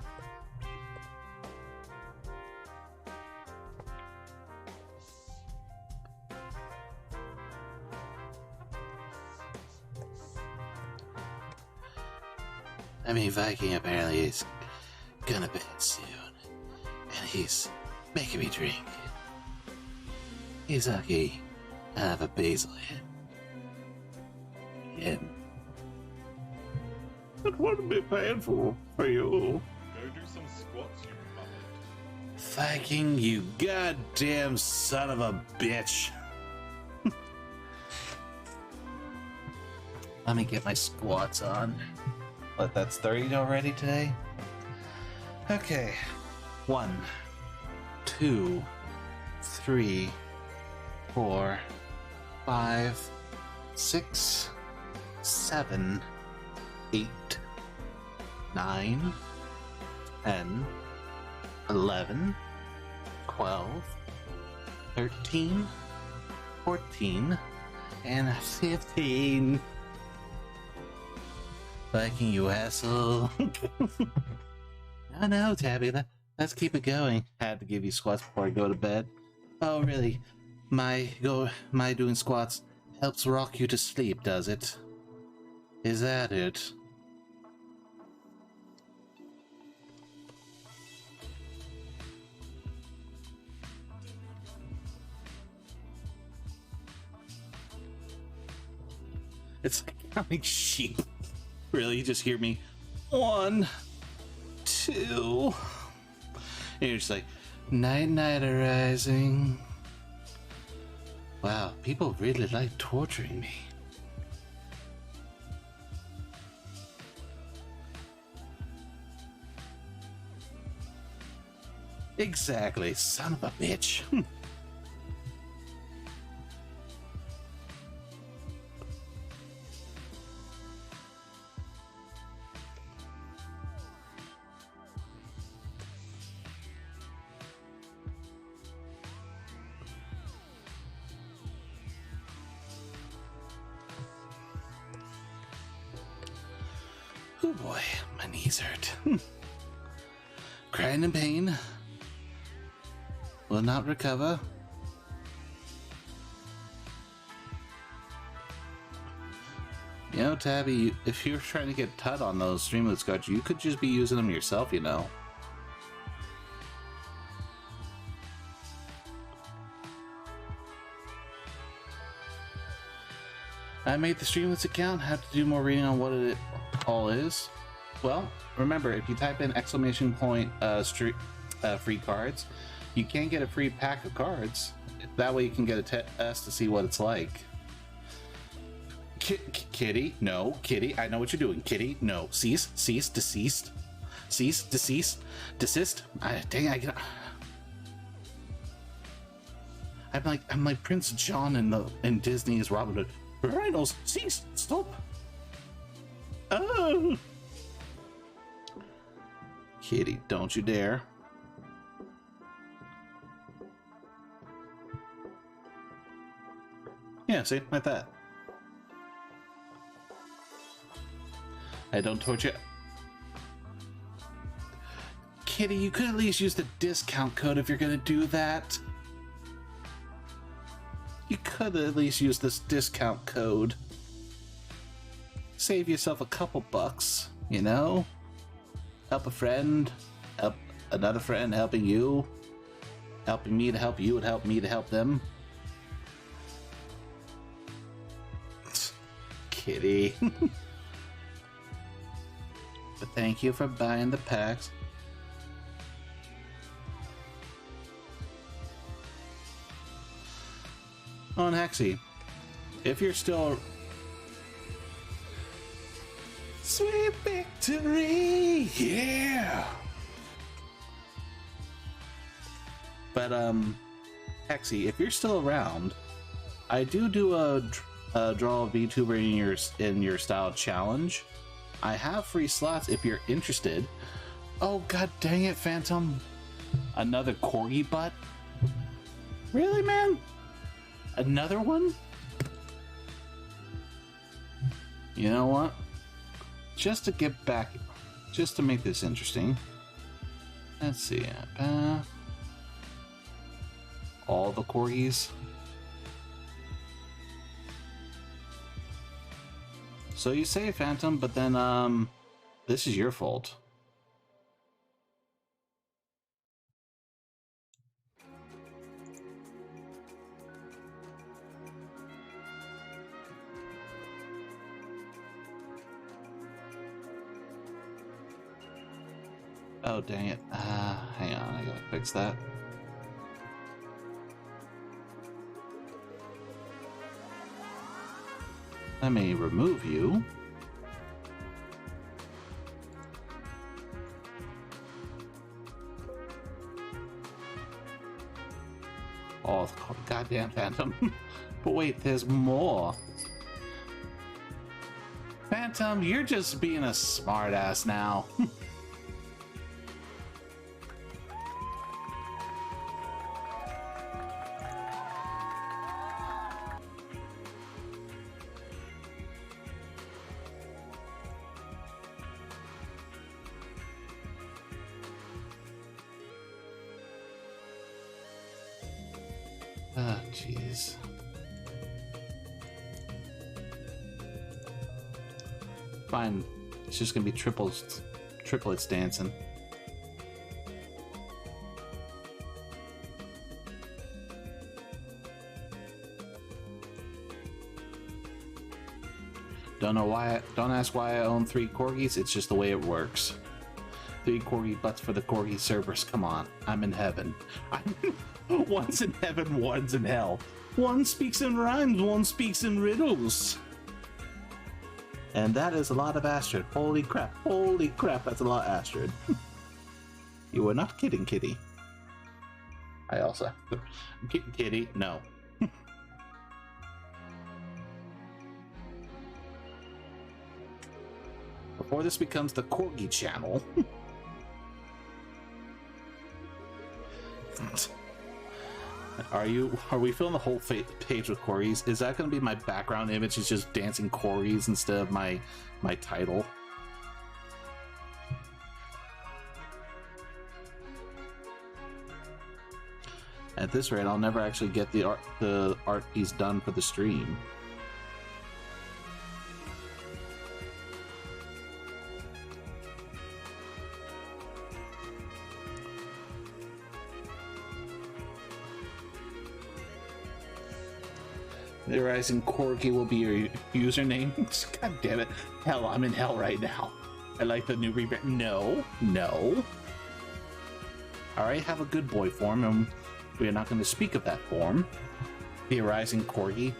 I mean, Viking apparently is gonna bed soon, and he's making me drink. He's lucky I have a basil hit. It wouldn't be painful for you. Go do some squats, you muppet. Viking, you goddamn son of a bitch. Let me get my squats on. But that's 30 already today? Okay. 1, 2, 3, 4, 5, 6, 7, 8, 9, 10, 11, 12, 13, 14, and 15. Liking you, asshole. No, Tabby, let's keep it going. Had to give you squats before I go to bed. Oh, really? My doing squats helps rock you to sleep, does it? Is that it? It's like counting sheep. Really, you just hear me, 1, 2. And you're just like, night night arising. Wow, people really like torturing me. Exactly, son of a bitch. Oh boy, my knees hurt. Crying in pain. Will not recover. You know, Tabby, if you're trying to get Tut on those Streamlets cards, you could just be using them yourself, you know. I made the Streamlets account, have to do more reading on what it all is. Well, remember, if you type in !point free cards, you can get a free pack of cards. That way you can get a test to see what it's like. Kitty, no. Kitty, I know what you're doing. Kitty, no. Cease, deceased. Cease, desist. Dang, I'm like Prince John in Disney's Robin Hood. Rhinos, cease, stop. Oh. Kitty, don't you dare. Yeah, see, like that. I don't torture. Kitty, you could at least use the discount code if you're gonna do that. You could at least use this discount code. Save yourself a couple bucks, you know? Help a friend, help another friend helping you. Helping me to help you would help me to help them. Kitty. But thank you for buying the packs. Oh, and Hexy, if you're still... Sweet victory! Yeah! But, Hexy, if you're still around, I do a draw a VTuber in your style challenge. I have free slots if you're interested. Oh, god dang it, Phantom. Another corgi butt? Really, man? Another one? You know what? Just to get back, just to make this interesting. Let's see. All the corgis. So you say Phantom, but then, this is your fault. Oh, dang it. Hang on, I gotta fix that. Let me remove you. Oh, goddamn Phantom. But wait, there's more. Phantom, you're just being a smartass now. Ah, jeez. Fine. It's just gonna be triplets dancing. Don't know why. Don't ask why I own 3 corgis. It's just the way it works. 3 corgi butts for the corgi Cerberus. Come on, I'm in heaven. One's in heaven, one's in hell. One speaks in rhymes, one speaks in riddles. And that is a lot of Astrid. Holy crap, that's a lot of Astrid. You were not kidding, Kitty. I also... Kitty, no. Before this becomes the Corgi channel... Are we filling the whole page with corgis? Is that going to be my background image? Is just dancing corgis instead of my title? At this rate, I'll never actually get the art piece done for the stream. The Rising Corgi will be your username. God damn it. Hell, I'm in hell right now. I like the new rebrand. No. Alright, have a good boy form, and we are not going to speak of that form. The Rising Corgi.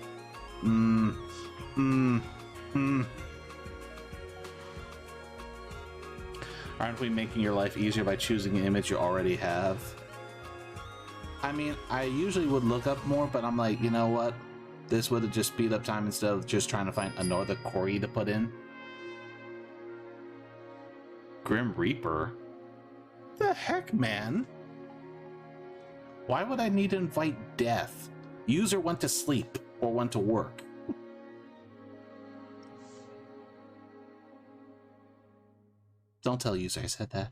Aren't we making your life easier by choosing an image you already have? I mean, I usually would look up more, but I'm like, you know what? This would have just speed up time instead of just trying to find another Corgi to put in. Grim Reaper? The heck, man? Why would I need to invite death? User went to sleep or went to work. Don't tell user I said that.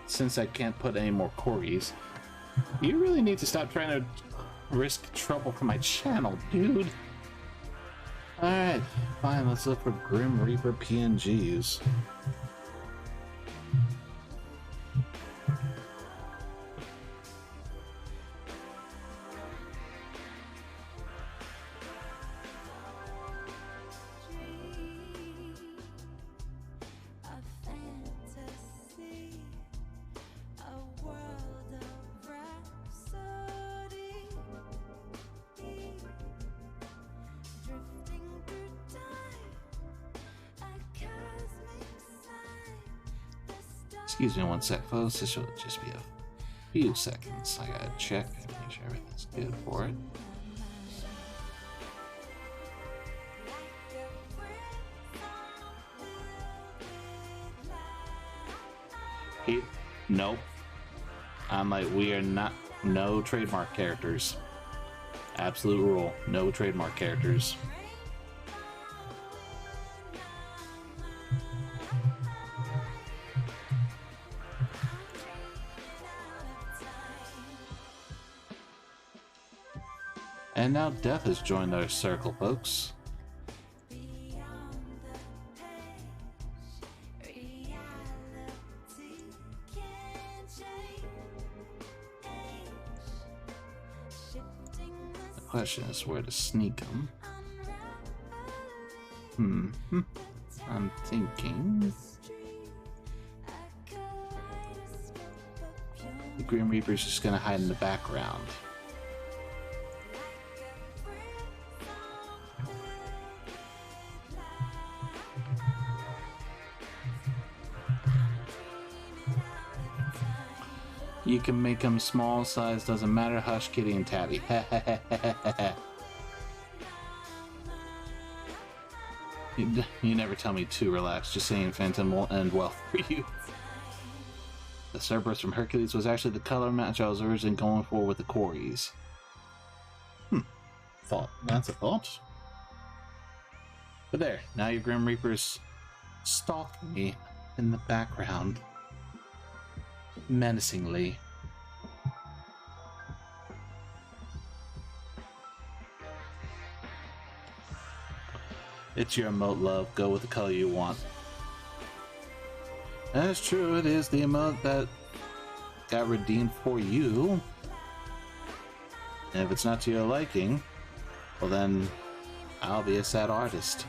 Since I can't put any more corgis, you really need to stop trying to risk trouble for my channel, dude. Alright, fine, let's look for Grim Reaper PNGs. Excuse me one sec, folks. This will just be a few seconds. I gotta check and make sure everything's good for it. Nope. I'm like, we are not. No trademark characters. Absolute rule. No trademark characters. And now Death has joined our circle, folks. The question is where to sneak them. I'm thinking... the Grim Reaper's just gonna hide in the background. You can make them small size, doesn't matter. Hush, Kitty, and Tabby. You never tell me to relax. Just saying Phantom won't end well for you. The Cerberus from Hercules was actually the color match I was originally going for with the Corgis. Thought. That's a thought. But there, now your Grim Reaper's stalking me. in the background, menacingly. It's your emote, love. Go with the color you want. That's true, it is the emote that got redeemed for you. And if it's not to your liking, well then, I'll be a sad artist.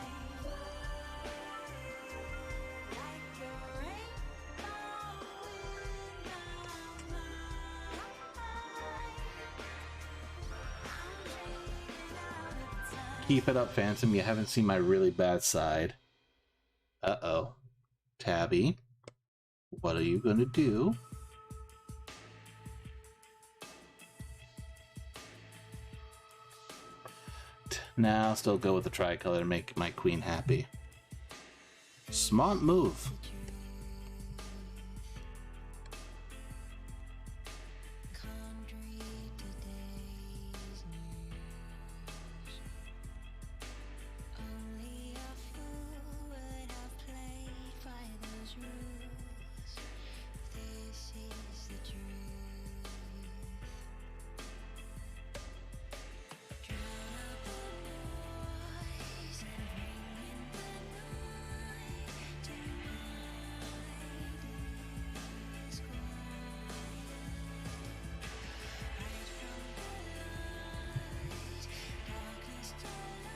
Keep it up, Phantom. You haven't seen my really bad side. Uh-oh. Tabby, what are you gonna do? Now, I'll still go with the tricolor to make my queen happy. Smart move.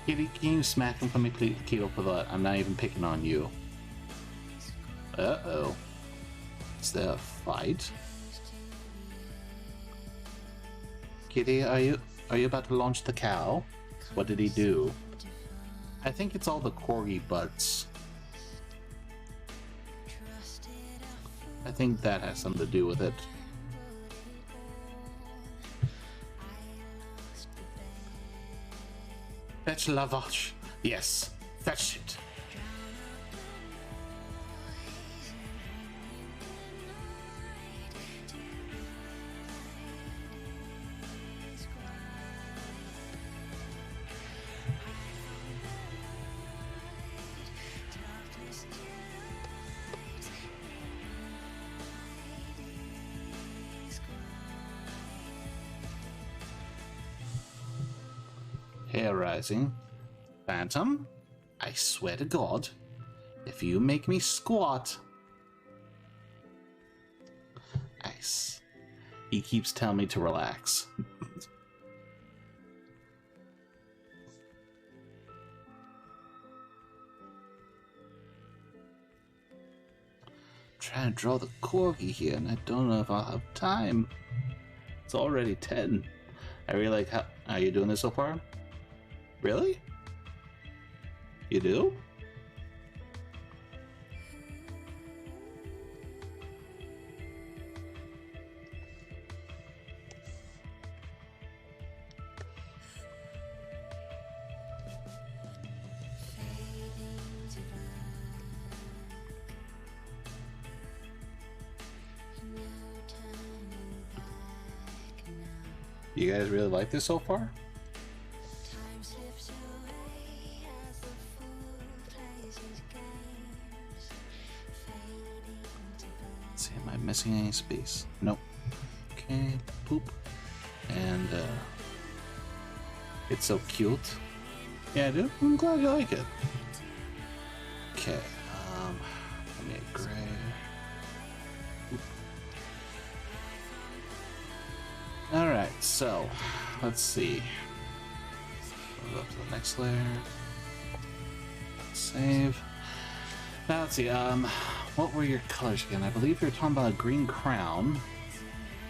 Kitty, can you smack him for me, please? Keto for that. I'm not even picking on you. Uh-oh. Is there a fight? Kitty, are you about to launch the cow? What did he do? I think it's all the corgi butts. I think that has something to do with it. Fetch Lavash. Yes, fetch it. Hair rising. Phantom, I swear to God, if you make me squat... Nice. He keeps telling me to relax. Trying to draw the corgi here, and I don't know if I'll have time. It's already 10. I really like how... Are you doing this so far? Really? You do? You guys really like this so far? Let's see, am I missing any space? Nope. Okay, poop. And it's so cute. Yeah, dude, I'm glad you like it. Okay, let me get gray. Alright, so let's see. Go up to the next layer. Save. Now let's see, what were your colors again? I believe you were talking about a green crown.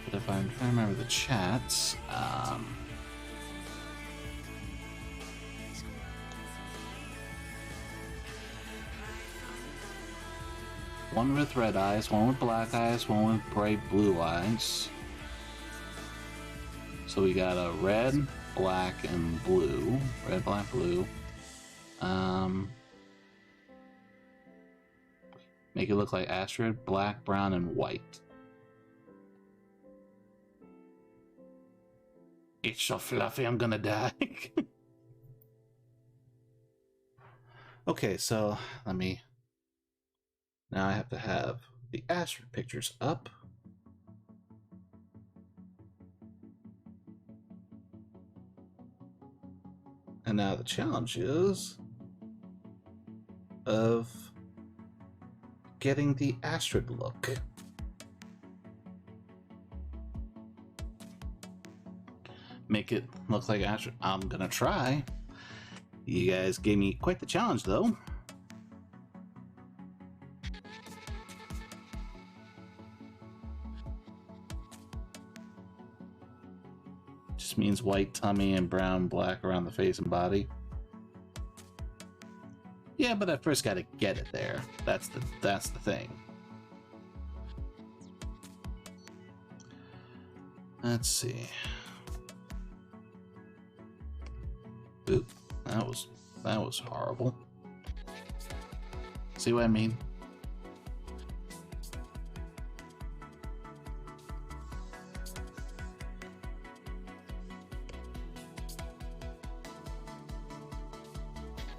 But if I'm trying to remember the chats, one with red eyes, one with black eyes, one with bright blue eyes. So we got a red, black, and blue. Red, black, blue. Make it look like Astrid, black, brown, and white. It's so fluffy, I'm gonna die. Okay, so let me Now I have to have the Astrid pictures up. And now the challenge is of getting the Astrid look. Make it look like Astrid. I'm gonna try. You guys gave me quite the challenge, though. Just means white tummy and brown black around the face and body. Yeah, but I first got to get it there. That's the thing. Let's see. Oop, that was horrible. See what I mean?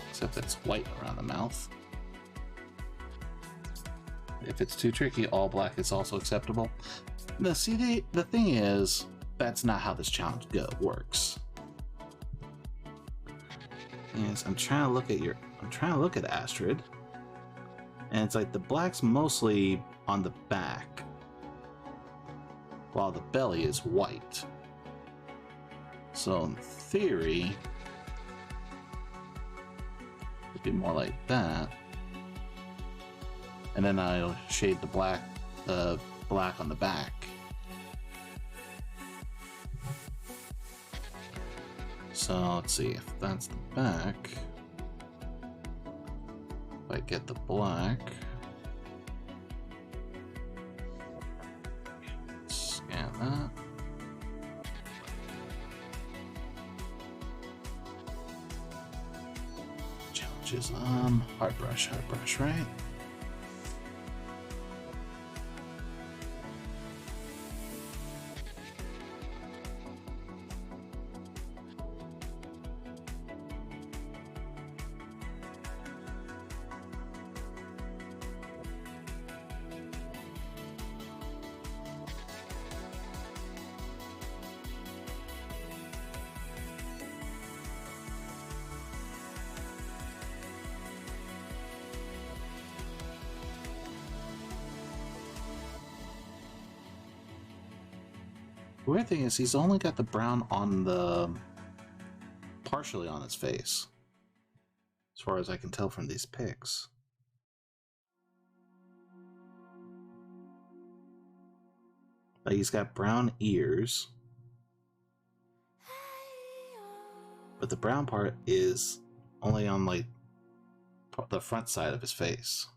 Except it's white around the mouth. If it's too tricky, all black is also acceptable. No, see, the thing is, that's not how this challenge works. Is I'm trying to look at Astrid, and it's like the black's mostly on the back, while the belly is white. So in theory, it'd be more like that. And then I'll shade the black on the back. So let's see if that's the back. If I get the black, scan that. Challenges hard brush, right? The weird thing is he's only got the brown on partially on his face, as far as I can tell from these pics. Like he's got brown ears, but the brown part is only on like the front side of his face.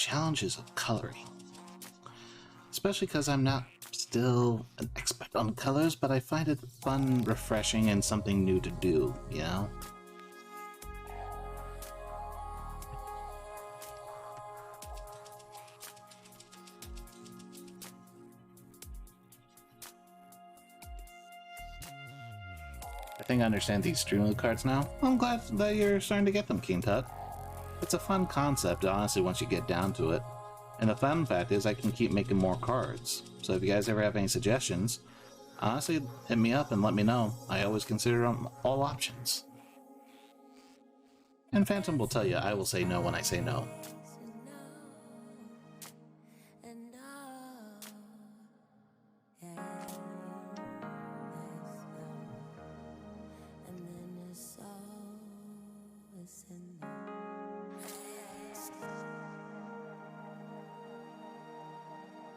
challenges of coloring. Especially because I'm not still an expert on colors, but I find it fun, refreshing, and something new to do, you know? I think I understand these Streamlit cards now. I'm glad that you're starting to get them, King Tut. It's a fun concept, honestly, once you get down to it. And the fun fact is I can keep making more cards. So if you guys ever have any suggestions, honestly, hit me up and let me know. I always consider all options. And Phantom will tell you I will say no when I say no.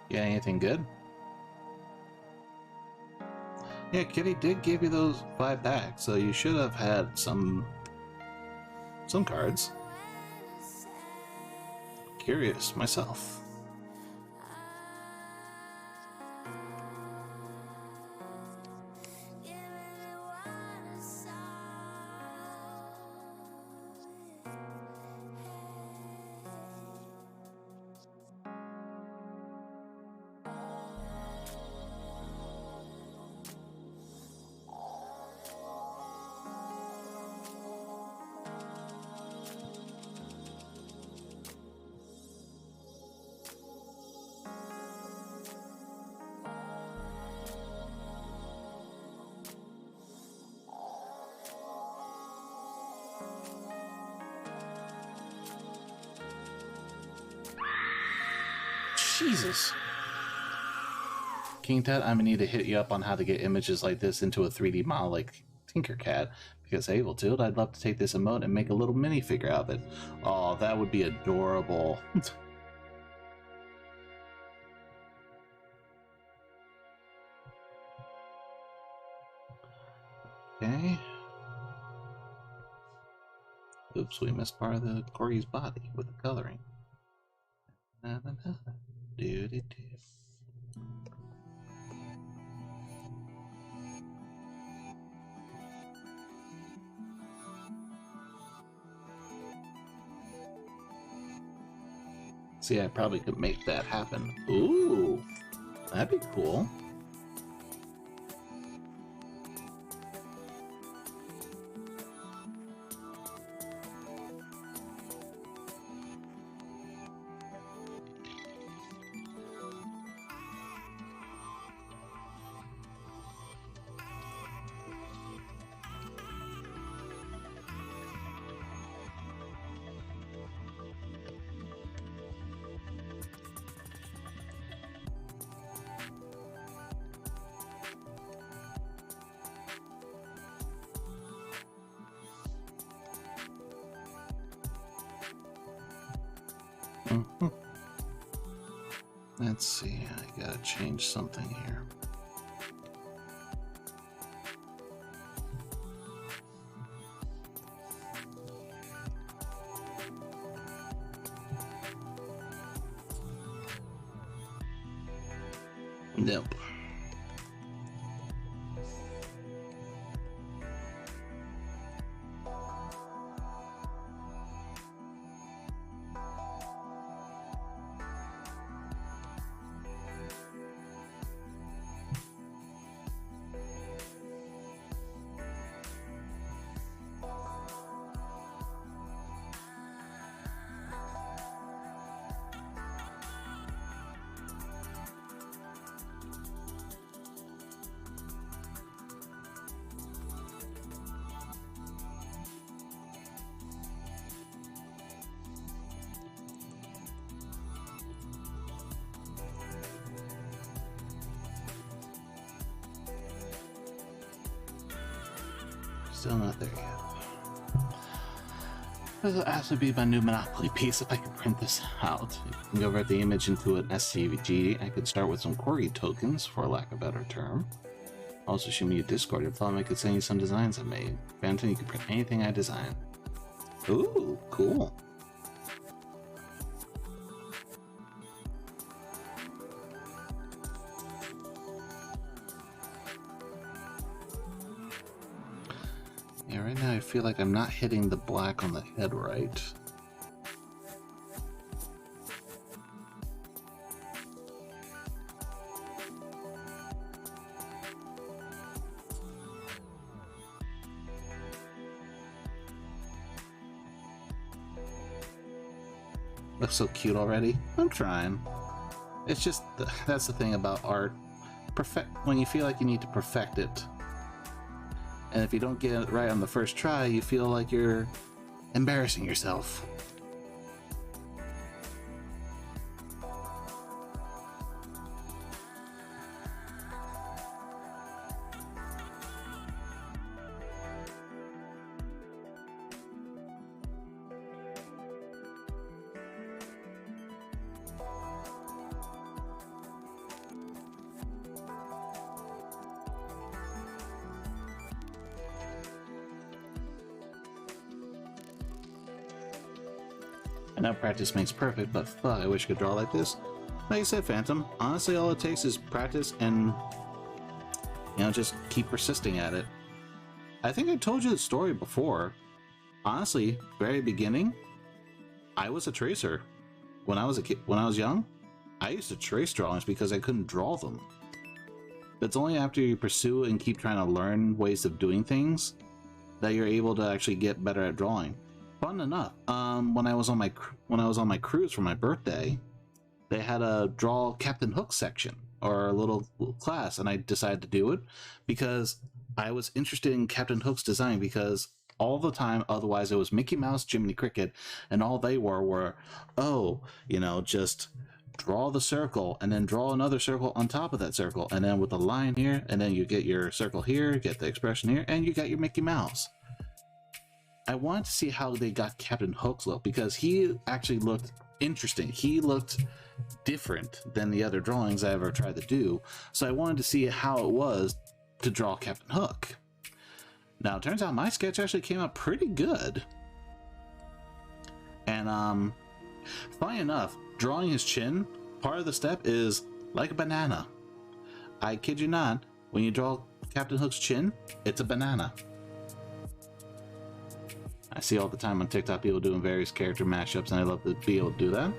Yeah, anything good? Yeah, Kitty did give you those 5 packs, so you should have had some cards. Curious myself. Jesus. King Tut, I'm gonna need to hit you up on how to get images like this into a 3D model like Tinkercad, because hey, well, Tilt, I'd love to take this emote and make a little minifigure of it. Oh, that would be adorable. Okay. Oops, we missed part of the Corgi's body with the coloring. Do-do-do. See, I probably could make that happen. Ooh, that'd be cool. Let's see, I gotta change something here. Nope. Still not there yet. This will actually be my new Monopoly piece if I can print this out. You can convert the image into an SCG. I could start with some Corgi tokens, for lack of a better term. Also, shoot me a Discord if I could send you some designs I made. Phantom, you can print anything I design. Ooh, cool. Yeah, right now I feel like I'm not hitting the black on the head right. Looks so cute already. I'm trying. It's just, that's the thing about art. When you feel like you need to perfect it. And if you don't get it right on the first try, you feel like you're embarrassing yourself. I know practice makes perfect, but fuck, I wish I could draw like this. Like I said, Phantom, honestly all it takes is practice and, you know, just keep persisting at it. I think I told you the story before. Honestly, very beginning, I was a tracer. When I was a kid, when I was young, I used to trace drawings because I couldn't draw them. It's only after you pursue and keep trying to learn ways of doing things that you're able to actually get better at drawing. Fun enough, when I was on my cruise for my birthday, they had a draw Captain Hook section, or a little class, and I decided to do it because I was interested in Captain Hook's design, because all the time otherwise it was Mickey Mouse, Jiminy Cricket, and all they were, oh, you know, just draw the circle and then draw another circle on top of that circle, and then with a line here, and then you get your circle here, get the expression here, and you got your Mickey Mouse. I wanted to see how they got Captain Hook's look, because he actually looked interesting. He looked different than the other drawings I ever tried to do. So I wanted to see how it was to draw Captain Hook. Now, it turns out my sketch actually came out pretty good. And, funny enough, drawing his chin, part of the step is like a banana. I kid you not, when you draw Captain Hook's chin, it's a banana. I see all the time on TikTok people doing various character mashups, and I love to be able to do that.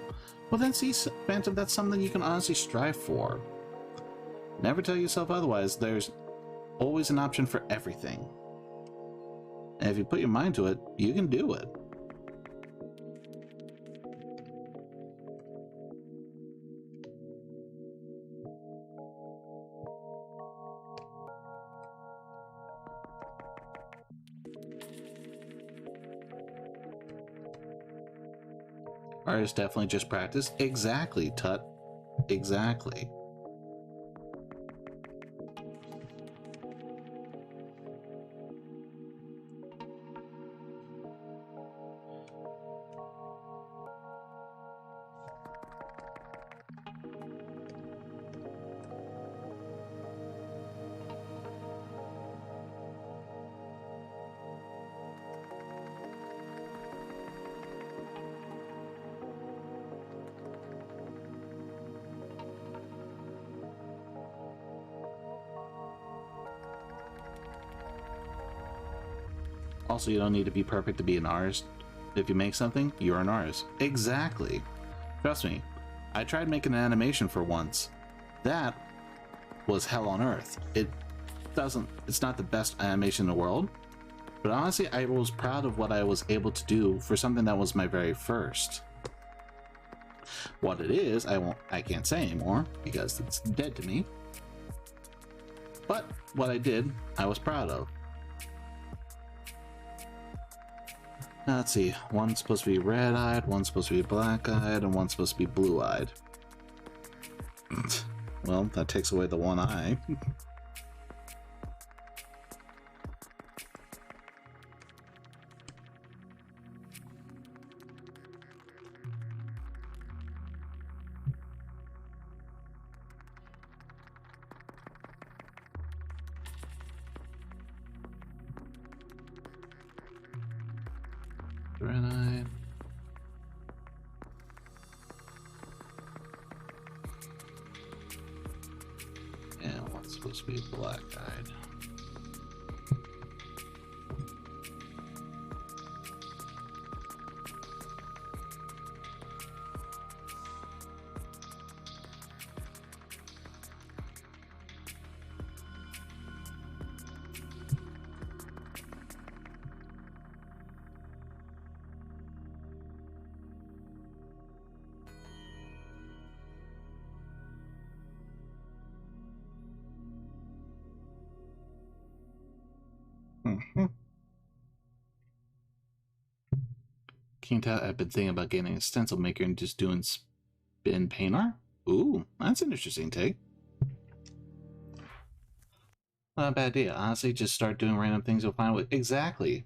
Well then, see, Phantom, that's something you can honestly strive for. Never tell yourself otherwise. There's always an option for everything. And if you put your mind to it, you can do it. Artists definitely just practice. Exactly, Tut. Exactly. Also, you don't need to be perfect to be an artist. If you make something, you're an artist. Exactly. Trust me, I tried making an animation for once. That was hell on earth. It's not the best animation in the world, but honestly, I was proud of what I was able to do for something that was my very first. What it is, I can't say anymore because it's dead to me. But what I did, I was proud of. Now, let's see, one's supposed to be red-eyed, one's supposed to be black-eyed, and one's supposed to be blue-eyed. Well, that takes away the one eye. Red-eyed. And one's supposed to be black-eyed. Can't tell. I've been thinking about getting a stencil maker and just doing spin paint art. Ooh, that's an interesting take. Not a bad idea. Honestly, just start doing random things you'll find with. Exactly.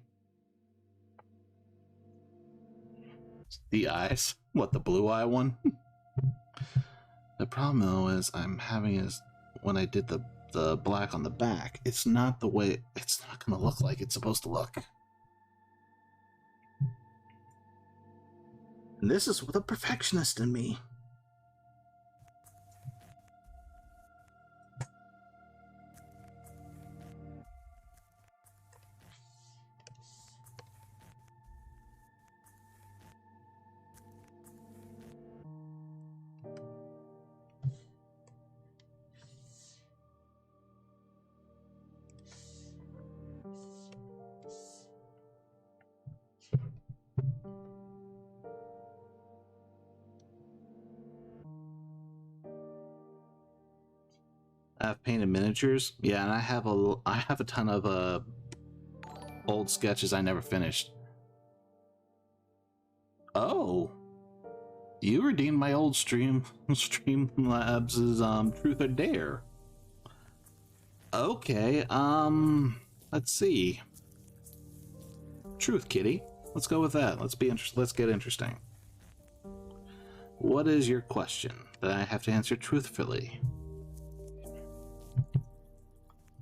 The eyes. What, the blue eye one? The problem though is I'm having is when I did the black on the back, it's not the way it's not gonna look like it's supposed to look. And this is the perfectionist in me. I've painted miniatures, yeah, and I have a ton of old sketches I never finished. Oh, you redeemed my old Streamlabs' Truth or Dare. Okay, let's see. Truth, kitty. Let's go with that. Let's get interesting. What is your question that I have to answer truthfully?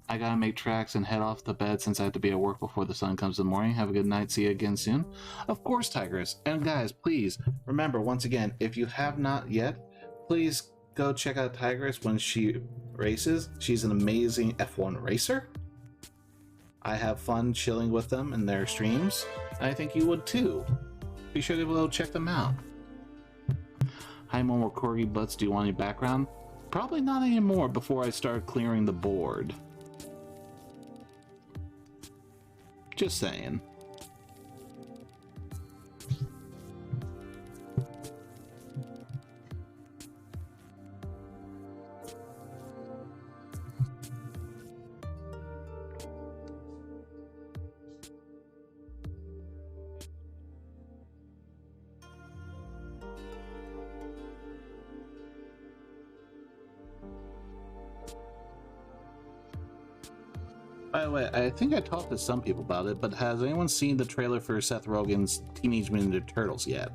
I gotta make tracks and head off to bed since I have to be at work before the sun comes in the morning. Have a good night. See you again soon. Of course, Tigress. And guys, please remember, once again, if you have not yet, please go check out Tigress when she races. She's an amazing F1 racer. I have fun chilling with them in their streams. And I think you would too. Be sure to go check them out. Hi, Momo Corgi Butts. Do you want any background? Probably not anymore before I start clearing the board. Just saying. By the way, I think I talked to some people about it, but has anyone seen the trailer for Seth Rogen's Teenage Mutant Ninja Turtles yet?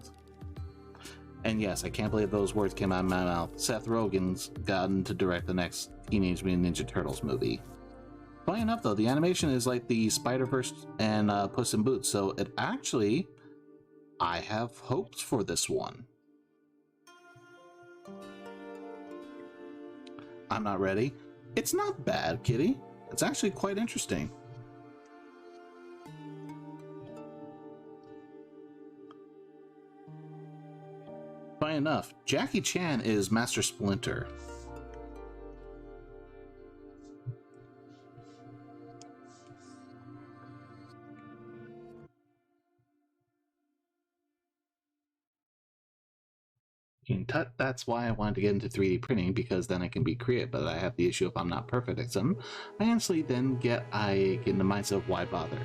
And yes, I can't believe those words came out of my mouth. Seth Rogen's gotten to direct the next Teenage Mutant Ninja Turtles movie. Funny enough though, the animation is like the Spider-Verse and Puss in Boots, so it actually, I have hopes for this one. I'm not ready. It's not bad, kitty. It's actually quite interesting. Funny enough, Jackie Chan is Master Splinter. That's why I wanted to get into 3D printing, because then I can be creative, but I have the issue if I'm not perfect at something. I honestly then get in the mindset of why bother.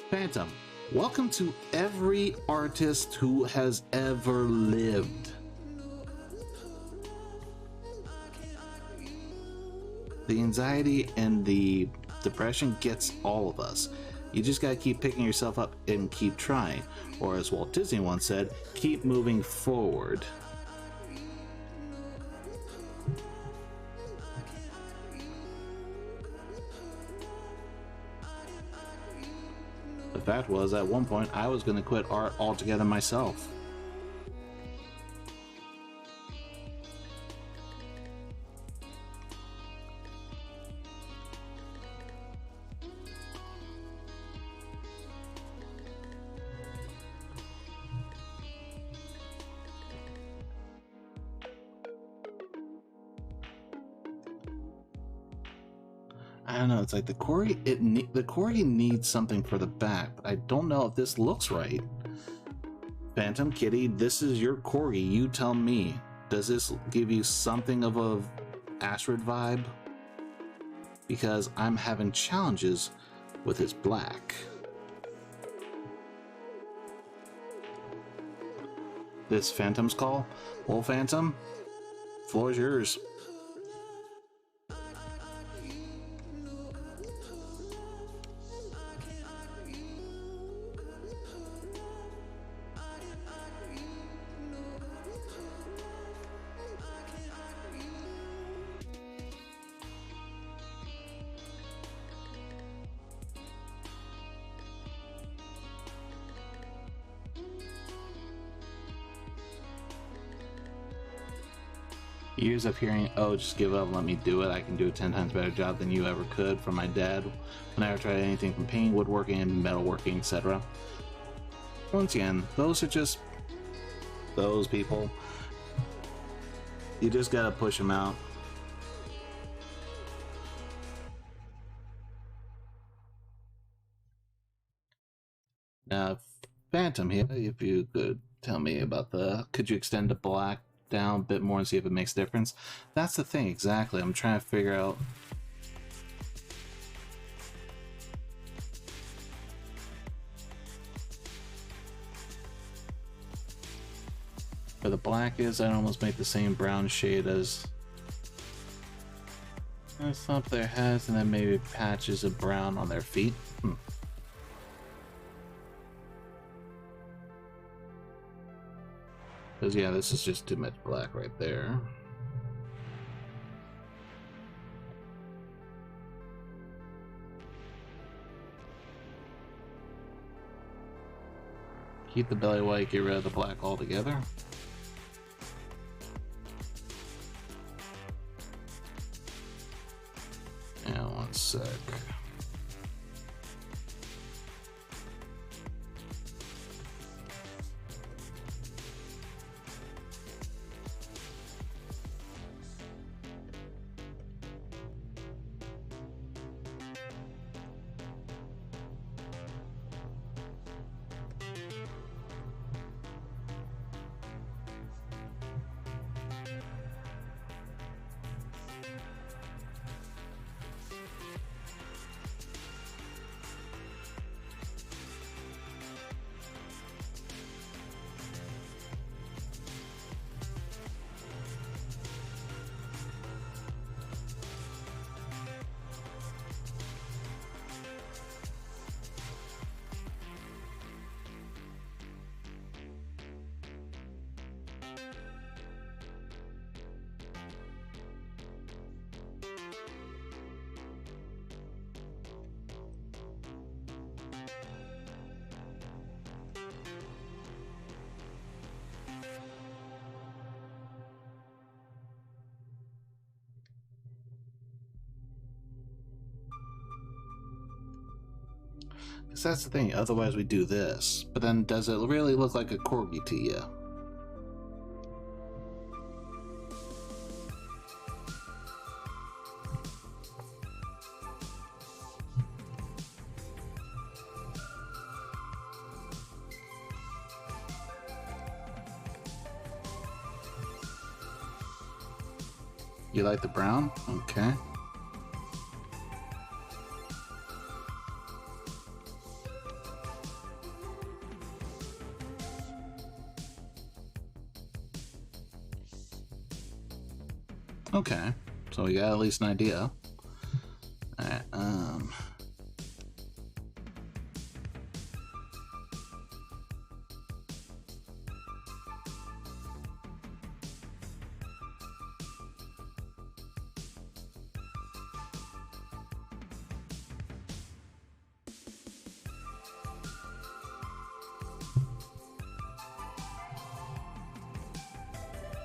Phantom, welcome to every artist who has ever lived. The anxiety and the depression gets all of us. You just gotta keep picking yourself up and keep trying. Or as Walt Disney once said, keep moving forward. The fact was, at one point, I was going to quit art altogether myself. I don't know, it's like the corgi needs something for the back, but I don't know if this looks right. Phantom Kitty, this is your corgi, you tell me. Does this give you something of a Astrid vibe? Because I'm having challenges with his black. This Phantom's call? Well, Phantom, floor is yours. Years of hearing, oh, just give up, let me do it. I can do a 10 times better job than you ever could, from my dad when I ever tried anything from painting, woodworking, and metalworking, etc. Once again, those are just those people. You just gotta push them out. Now, Phantom here, if you could tell me about could you extend the black down a bit more and see if it makes a difference? That's the thing, exactly. I'm trying to figure out. Where the black is, I'd almost make the same brown shade as up their heads, and then maybe patches of brown on their feet. Because, yeah, this is just too much black right there. Keep the belly white, get rid of the black altogether. And one sec. Because that's the thing, otherwise we do this. But then does it really look like a corgi to you? You like the brown? Okay. Okay, so we got at least an idea. Alright,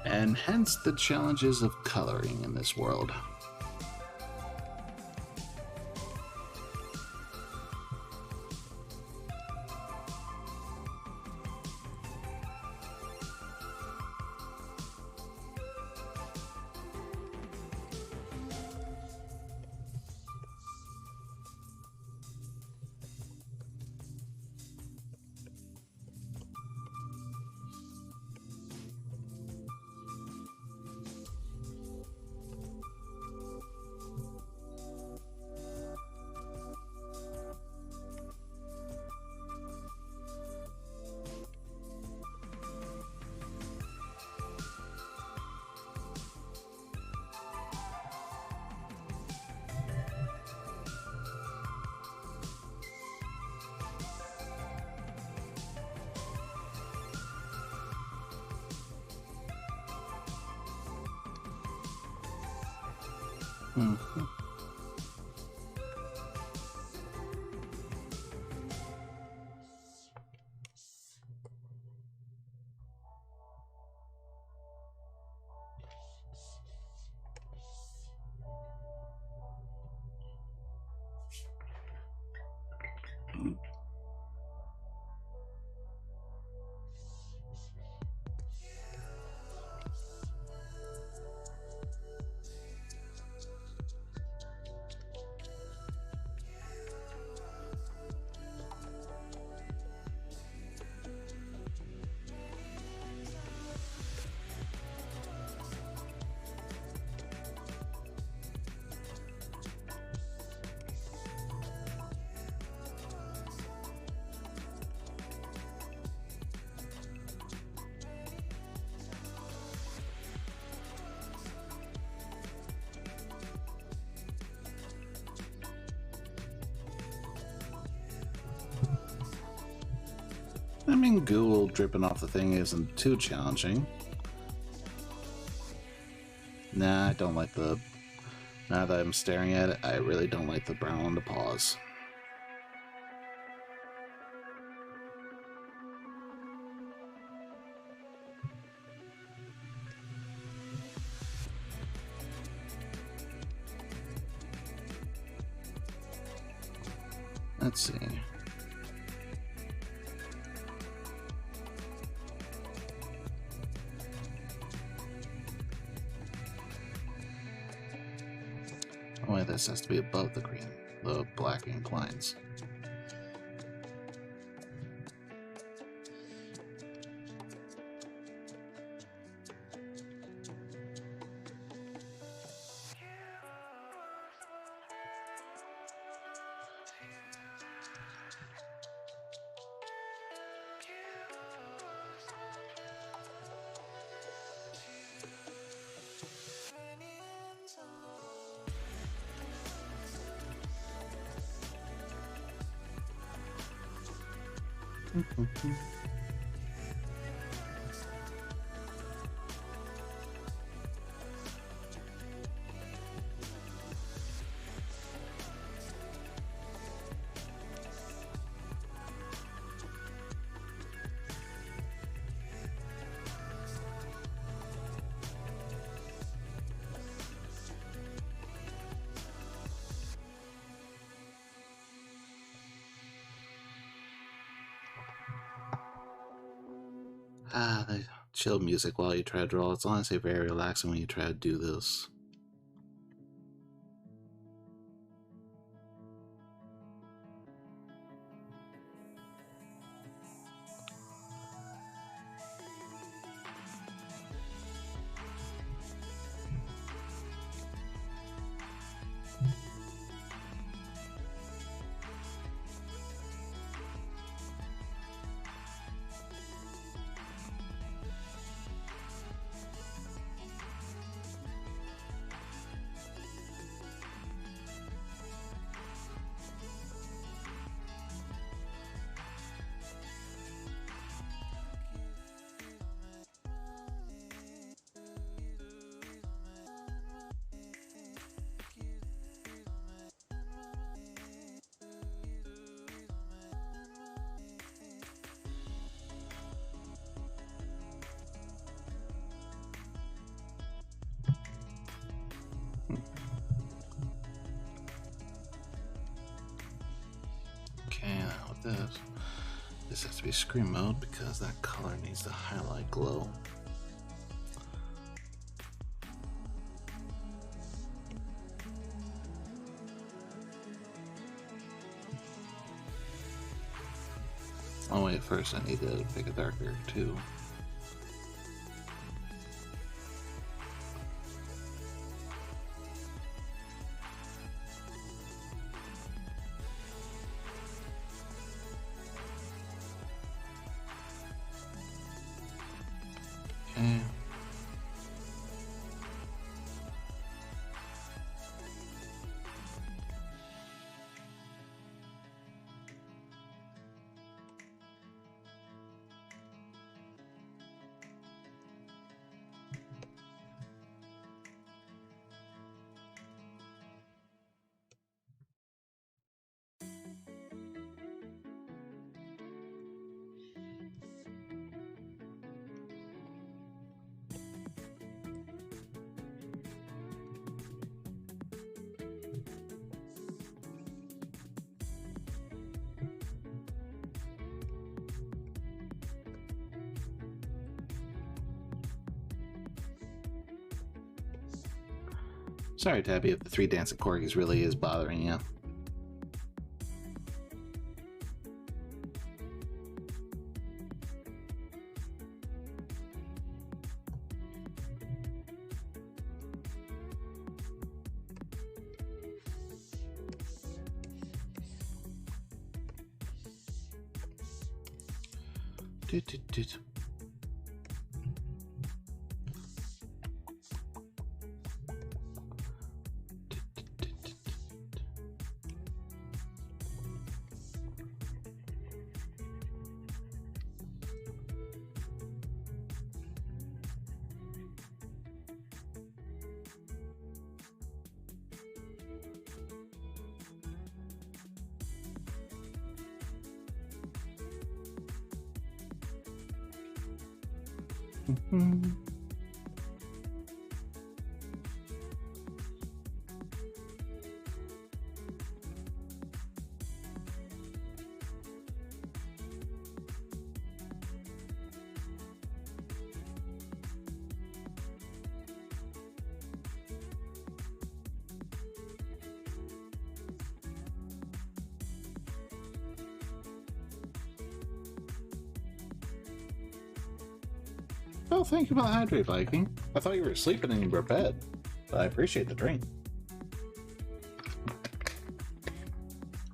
and hence the challenges of coloring in this world. Mhm. I mean, Google dripping off the thing isn't too challenging. Nah, I don't like the... Now that I'm staring at it, I really don't like the brown on the paws. Let's see. Oh wait, this has to be above the green, the black ink lines. The chill music while you try to draw. It's honestly very relaxing when you try to do this. Okay, now with this has to be screen mode because that color needs to highlight glow. Oh wait, first I need to pick a darker too. Okay. Sorry, Tabby, if the 3 dancing corgis really is bothering you. Doot, doot, doot. Mhm. Oh, thank you for the hydrate, Viking. I thought you were sleeping in your bed, but I appreciate the drink.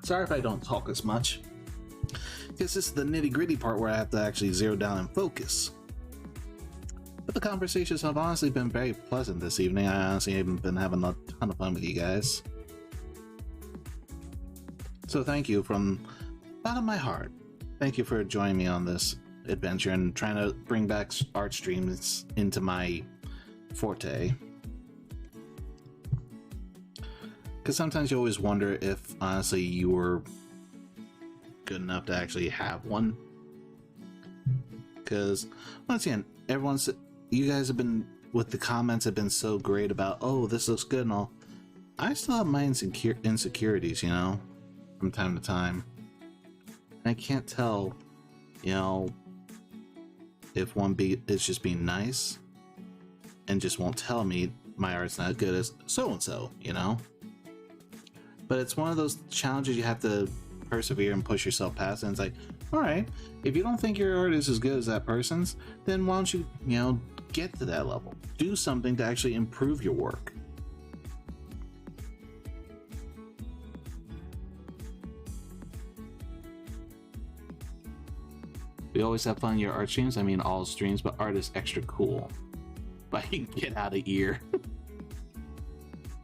Sorry if I don't talk as much, because this is the nitty-gritty part where I have to actually zero down and focus. But the conversations have honestly been very pleasant this evening. I honestly haven't been having a ton of fun with you guys. So thank you from the bottom of my heart. Thank you for joining me on this adventure and trying to bring back art streams into my forte. Because sometimes you always wonder if honestly you were good enough to actually have one. Because once again, you guys have been, with the comments, have been so great about, oh, this looks good and all. I still have my insecurities, you know, from time to time. And I can't tell, you know, if one is just being nice and just won't tell me my art's not as good as so-and-so, you know? But it's one of those challenges you have to persevere and push yourself past, and it's like, alright, if you don't think your art is as good as that person's, then why don't you, you know, get to that level. Do something to actually improve your work. We always have fun in your art streams. I mean, all streams, but art is extra cool. But get out of here.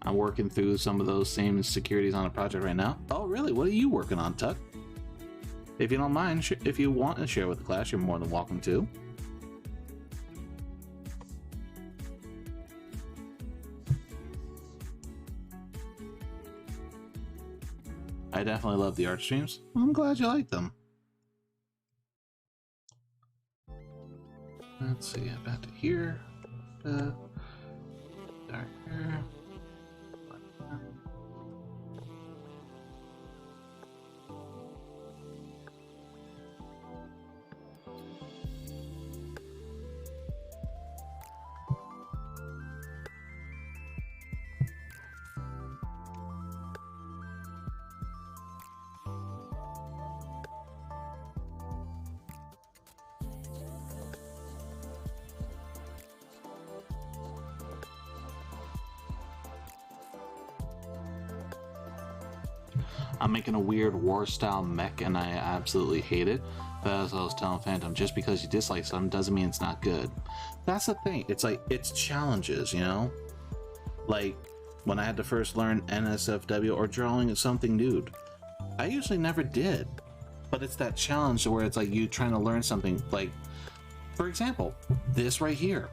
I'm working through some of those same insecurities on a project right now. Oh, really? What are you working on, Tuck? If you don't mind, if you want to share with the class, you're more than welcome to. I definitely love the art streams. I'm glad you like them. Let's see, about to here. Darker. I'm making a weird war style mech and I absolutely hate it. But as I was telling Phantom, just because you dislike something doesn't mean it's not good. That's the thing. It's like, it's challenges, you know? Like, when I had to first learn NSFW or drawing something nude, I usually never did. But it's that challenge where it's like you trying to learn something. Like, for example, this right here.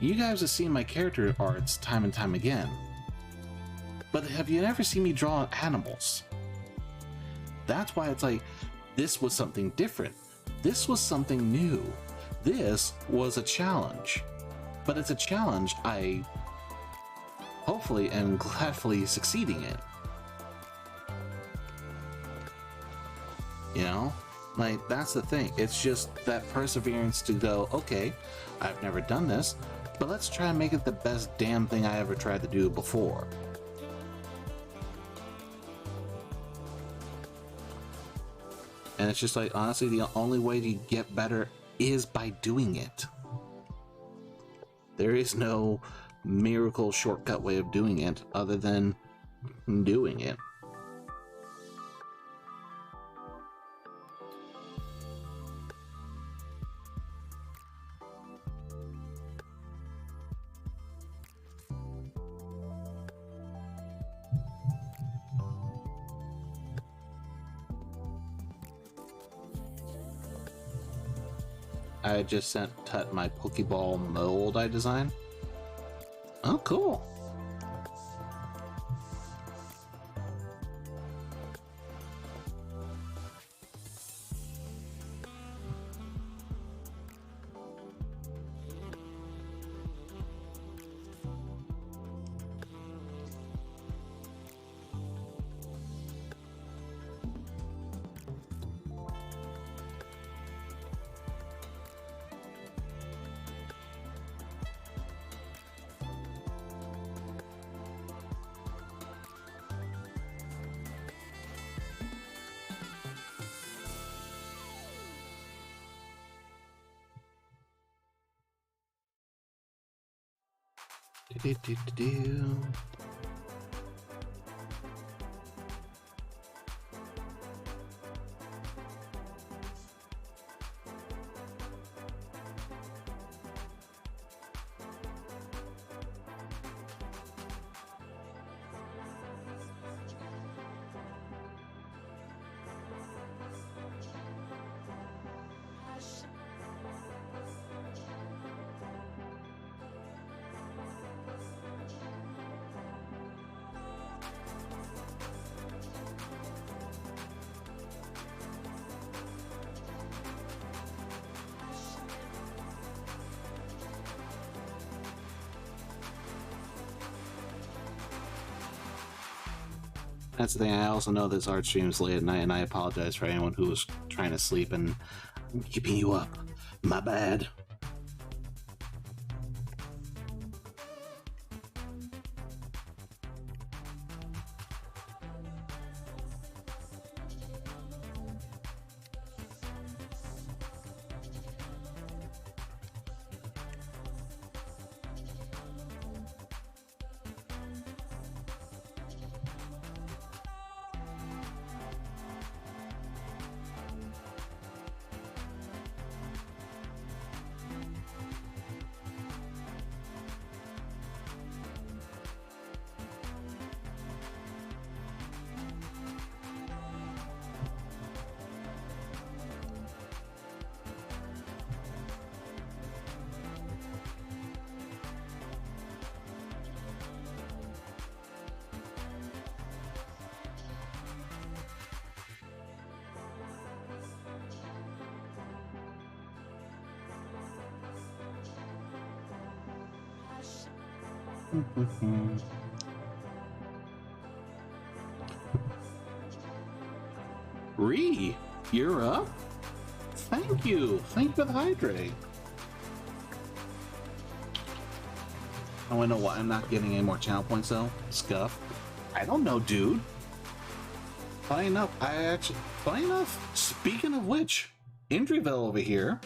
You guys have seen my character arts time and time again. But have you ever seen me draw animals? That's why it's like, this was something different. This was something new. This was a challenge. But it's a challenge I hopefully am gladfully succeeding in. You know? Like, that's the thing. It's just that perseverance to go, okay, I've never done this. But let's try and make it the best damn thing I ever tried to do before. And it's just like, honestly, the only way to get better is by doing it. There is no miracle shortcut way of doing it other than doing it. I just sent Tut my Pokeball mold I designed. Oh, cool. Do. That's the thing. I also know this art stream's late at night, and I apologize for anyone who was trying to sleep and I'm keeping you up. My bad. Ree, you're up? Thank you. Thank you for the hydrate. Oh, I know why I'm not getting any more channel points though. Scuff. I don't know, dude. Funny enough, speaking of which, Indriville over here,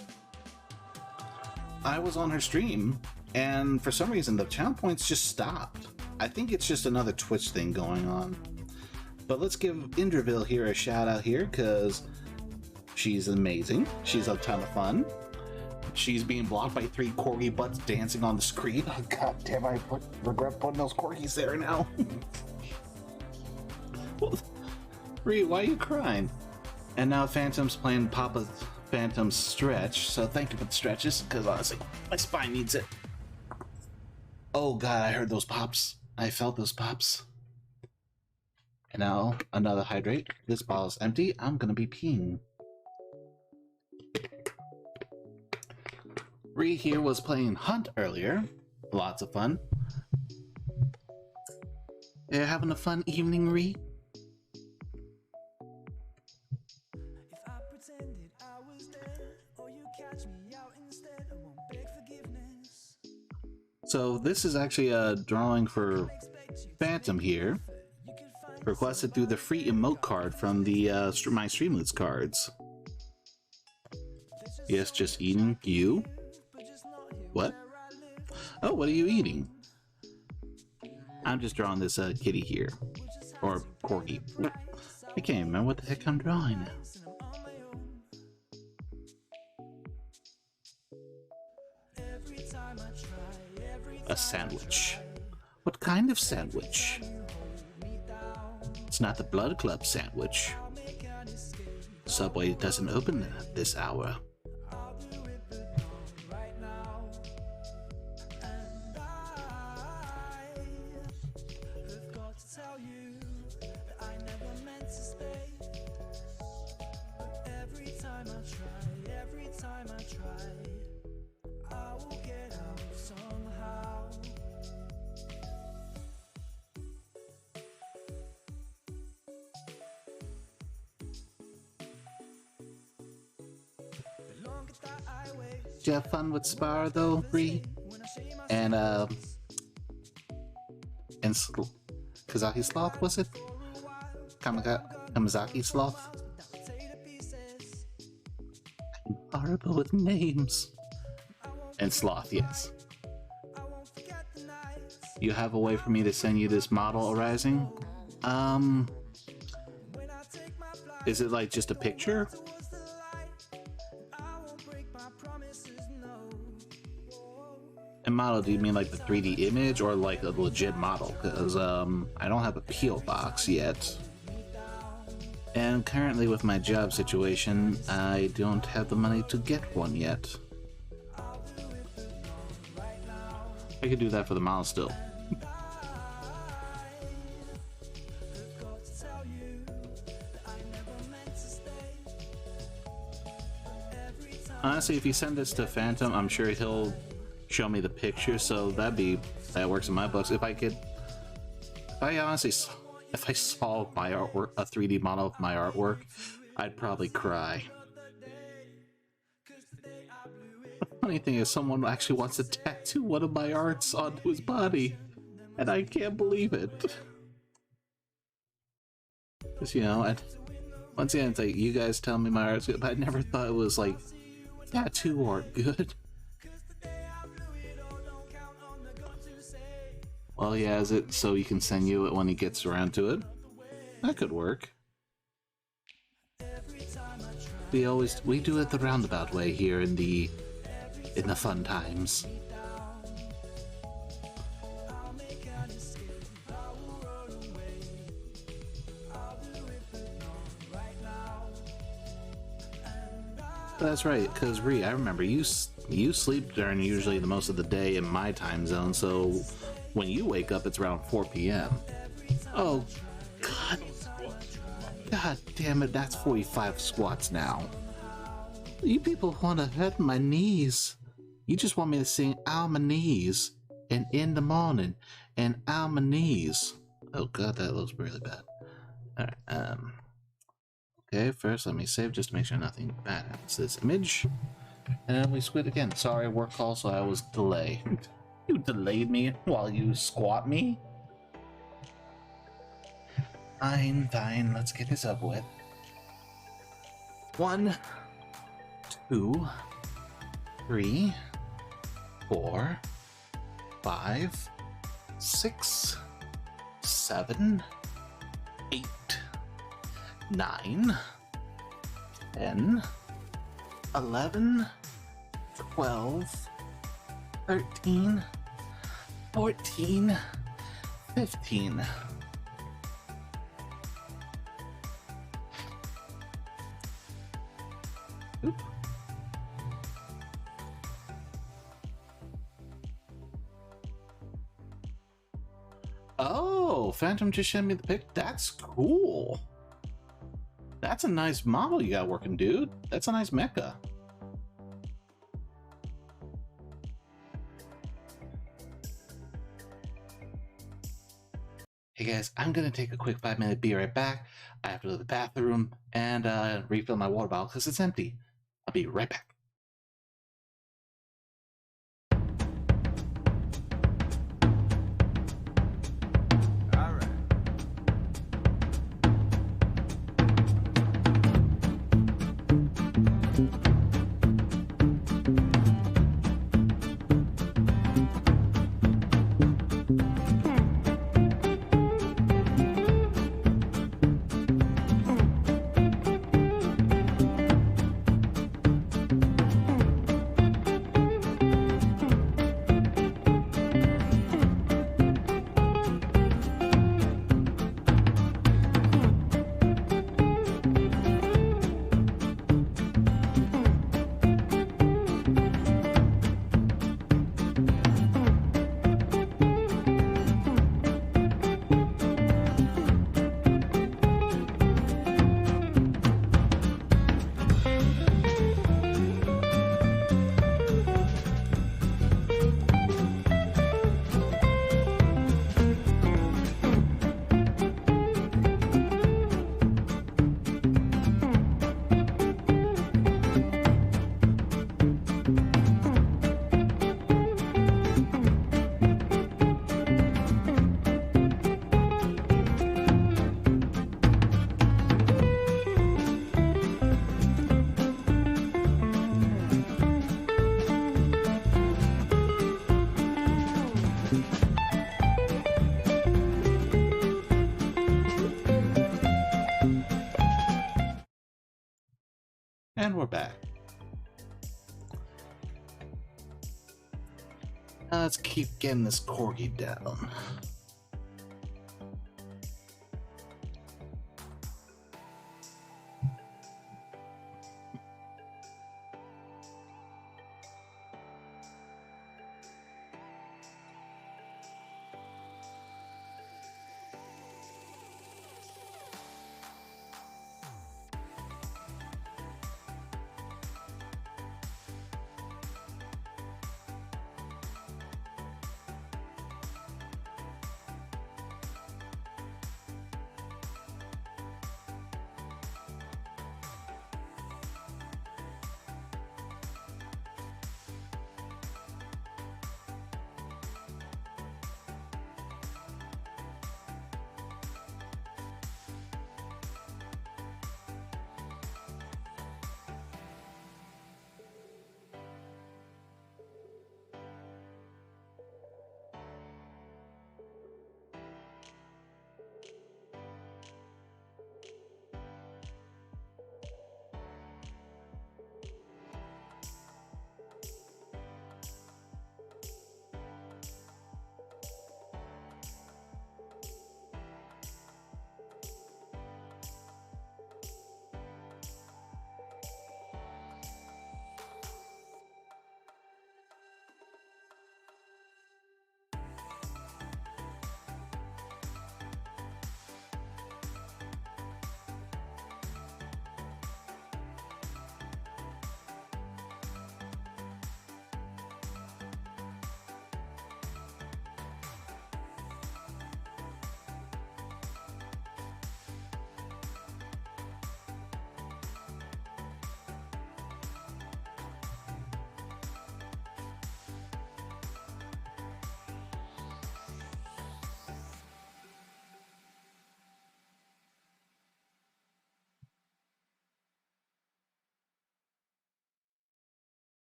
I was on her stream, and for some reason the channel points just stopped. I think it's just another Twitch thing going on. But let's give Indriville here a shout out here, because she's amazing. She's a ton of fun. She's being blocked by 3 corgi butts dancing on the screen. Oh, God damn, I regret putting those corgis there now. Ree, why are you crying? And now Phantom's playing Papa's Phantom Stretch, so thank you for the stretches, because honestly, my spine needs it. Oh God, I heard those pops. I felt those pops. And now, another hydrate. This bottle's empty. I'm gonna be peeing. Ree here was playing Hunt earlier. Lots of fun. You're having a fun evening, Ree? So this is actually a drawing for Phantom here, requested through the free emote card from the my Streamloots cards. Yes, just eating. You? What? Oh, what are you eating? I'm just drawing this kitty here. Or corgi. I can't remember what the heck I'm drawing now. A sandwich. What kind of sandwich? It's not the Blood Club sandwich. Subway doesn't open at this hour. Did you have fun with Spar though, Bree? And Kazaki Sloth, was it? Kamazaki Sloth? I'm horrible with names. And Sloth, yes. You have a way for me to send you this model arising? Is it like just a picture? And model, do you mean like the 3D image or like a legit model? Because I don't have a PO box yet. And currently with my job situation, I don't have the money to get one yet. I could do that for the model still. Honestly, if you send this to Phantom, I'm sure he'll show me the picture, so that works in my books. If I saw my artwork, a 3D model of my artwork, I'd probably cry. The funny thing is, someone actually wants to tattoo one of my arts onto his body, and I can't believe it. Because, you know, once again, it's like, you guys tell me my art's good, but I never thought it was like tattoo art good. Well, he has it so he can send you it when he gets around to it. That could work. We do it the roundabout way here in the fun times. That's right, because Ree, I remember you sleep during usually the most of the day in my time zone, so when you wake up, it's around 4 p.m. Oh, God damn it, that's 45 squats now. You people want to hurt my knees. You just want me to sing "Ow my knees" and "In the morning" and "Ow my knees." Oh God, that looks really bad. Alright, okay, first let me save just to make sure nothing bad happens to this image. And then we squid again. Sorry, work call, so I was delayed. You delayed me while you squat me? Fine, let's get this up with. 1, 2, 3, 4, 5, 6, 7, 8, 9, 10, 11, 12, 13, 14, 15. Oop. Oh, Phantom just sent me the pic. That's cool. That's a nice model you got working, dude. That's a nice mecha. Hey guys, I'm gonna take a quick 5-minute, be right back. I have to go to the bathroom and refill my water bottle because it's empty. I'll be right back. And we're back. Now let's keep getting this corgi down.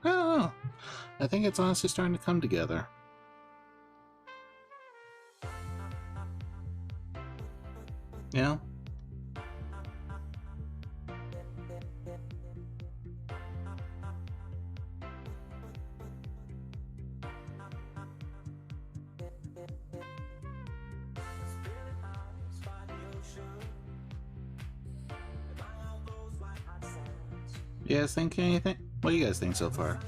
Oh, I think it's honestly starting to come together. You know? You guys think anything? What do you guys think so far?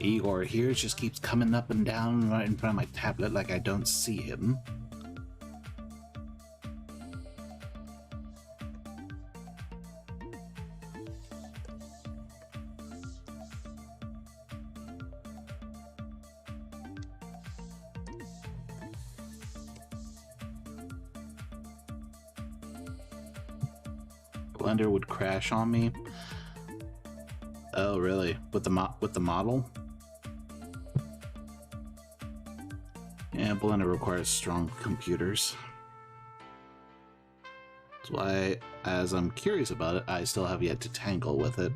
Igor here just keeps coming up and down right in front of my tablet like I don't see him. Blender would crash on me. Oh, really? With the model? Yeah, Blender requires strong computers. That's why, as I'm curious about it, I still have yet to tangle with it,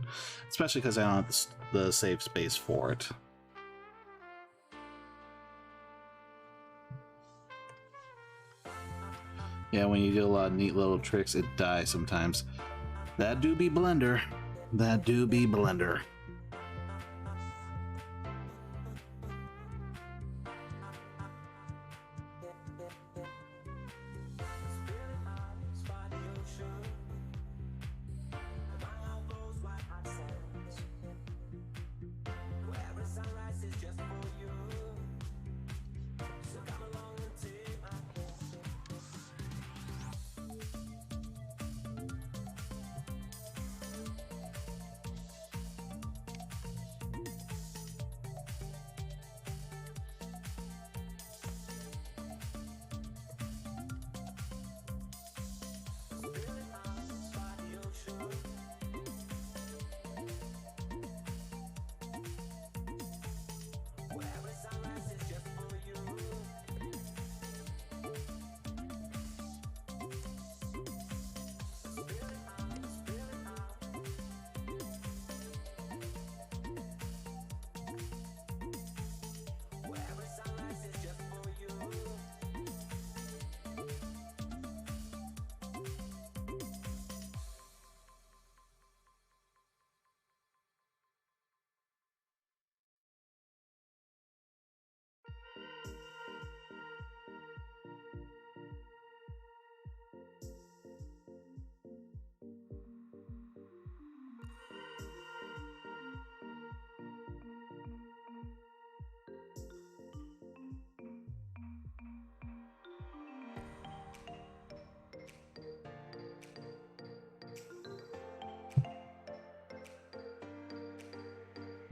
especially because I don't have the save space for it. Yeah, when you do a lot of neat little tricks, it dies sometimes. That do be Blender. That do be Blender.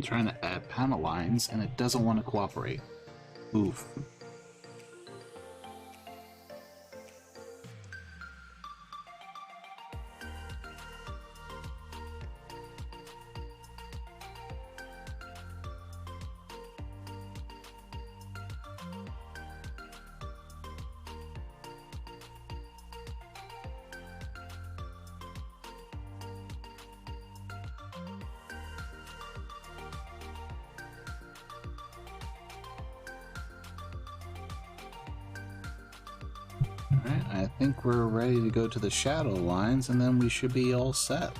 I'm trying to add panel lines and it doesn't want to cooperate. Oof. Alright, I think we're ready to go to the shadow lines and then we should be all set.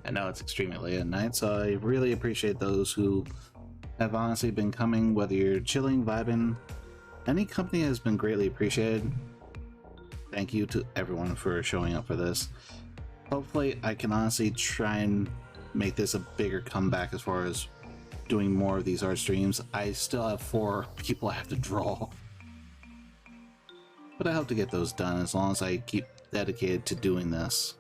I know it's extremely late at night, so I really appreciate those who have honestly been coming, whether you're chilling, vibing. Any company has been greatly appreciated. Thank you to everyone for showing up for this. Hopefully I can honestly try and make this a bigger comeback as far as doing more of these art streams. I still have 4 people I have to draw, but I hope to get those done as long as I keep dedicated to doing this.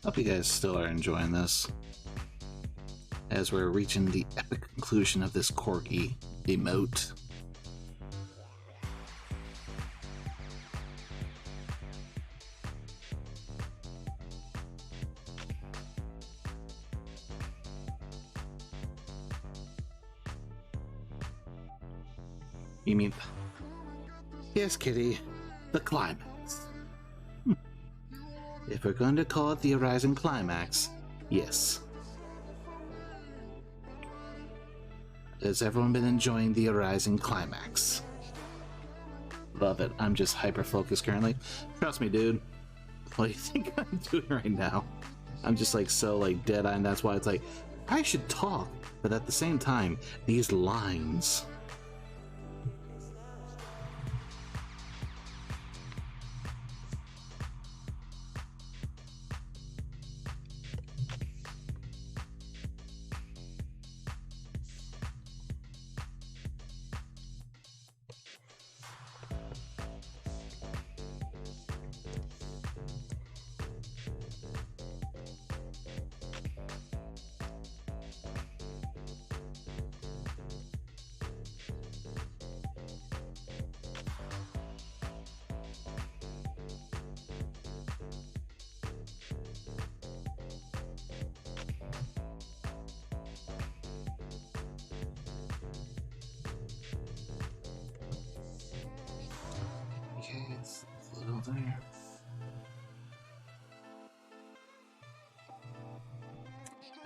Hope you guys still are enjoying this, as we're reaching the epic conclusion of this Corgi emote. You mean... Yes, Kitty, the climax. If we're going to call it the Horizon Climax, yes. Has everyone been enjoying the Horizon Climax? Love it. I'm just hyper-focused currently. Trust me, dude. What do you think I'm doing right now? I'm just like so like dead-eyed, and that's why it's like, I should talk, but at the same time, these lines... Okay, it's a little there.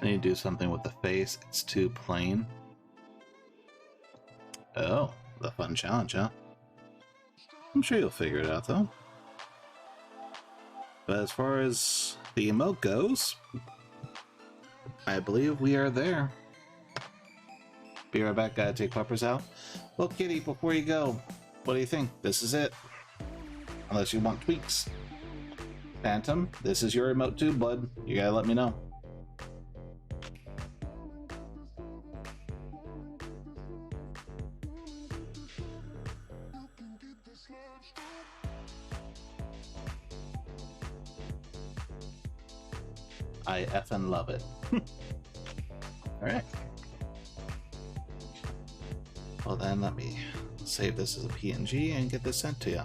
I need to do something with the face. It's too plain. Oh, the fun challenge, huh? I'm sure you'll figure it out, though. But as far as the emote goes, I believe we are there. Be right back, gotta take Peppers out. Well, Kitty, before you go, what do you think? This is it. Unless you want tweaks. Phantom, this is your emote too, bud. You gotta let me know. I effing love it. Alright. Well then, let me save this as a PNG and get this sent to you.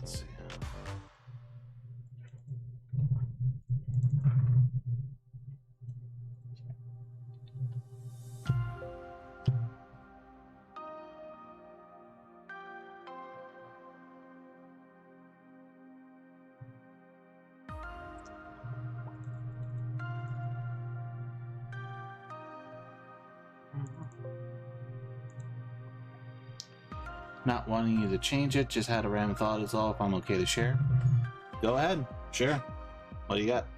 Let's see. Not wanting you to change it, just had a random thought is all if I'm okay to share. Go ahead, sure. What do you got?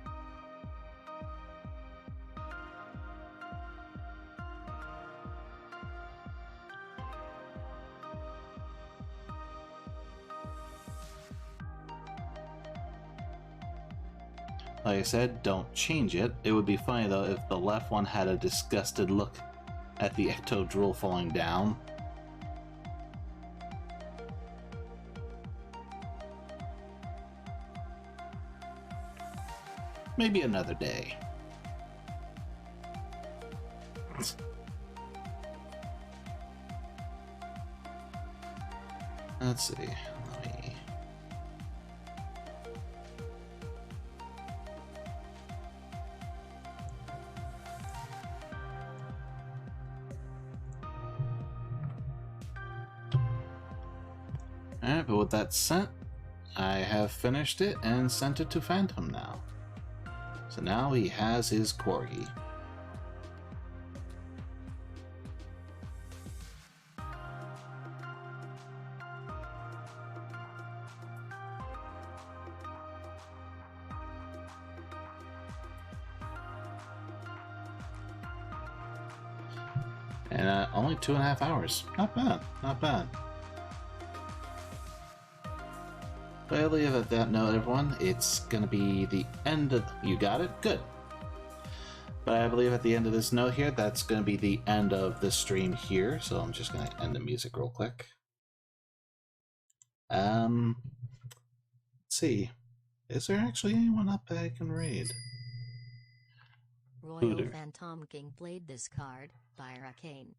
Like I said, don't change it. It would be funny though if the left one had a disgusted look at the ecto drool falling down. Maybe another day. Let's see. Let me... Alright, but with that sent, I have finished it and sent it to Phantom now. So now he has his corgi. And only 2.5 hours. Not bad, not bad. But I believe at that note, everyone, it's going to be the end of... You got it? Good. But I believe at the end of this note here, that's going to be the end of the stream here. So I'm just going to end the music real quick. Let's see. Is there actually anyone up that I can raid? Royal Hooter. Phantom King played this card by Arcane.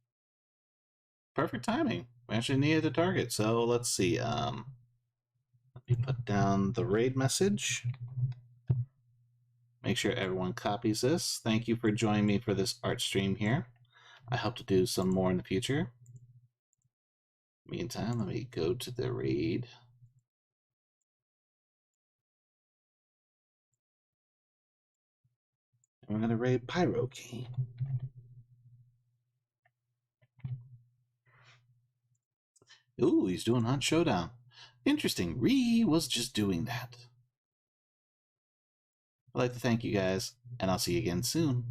Perfect timing. We actually needed a target. So let's see. Let me put down the raid message. Make sure everyone copies this. Thank you for joining me for this art stream here. I hope to do some more in the future. Meantime, let me go to the raid. And we're going to raid Pyroking. Ooh, he's doing Hunt Showdown. Interesting. Ree was just doing that. I'd like to thank you guys, and I'll see you again soon.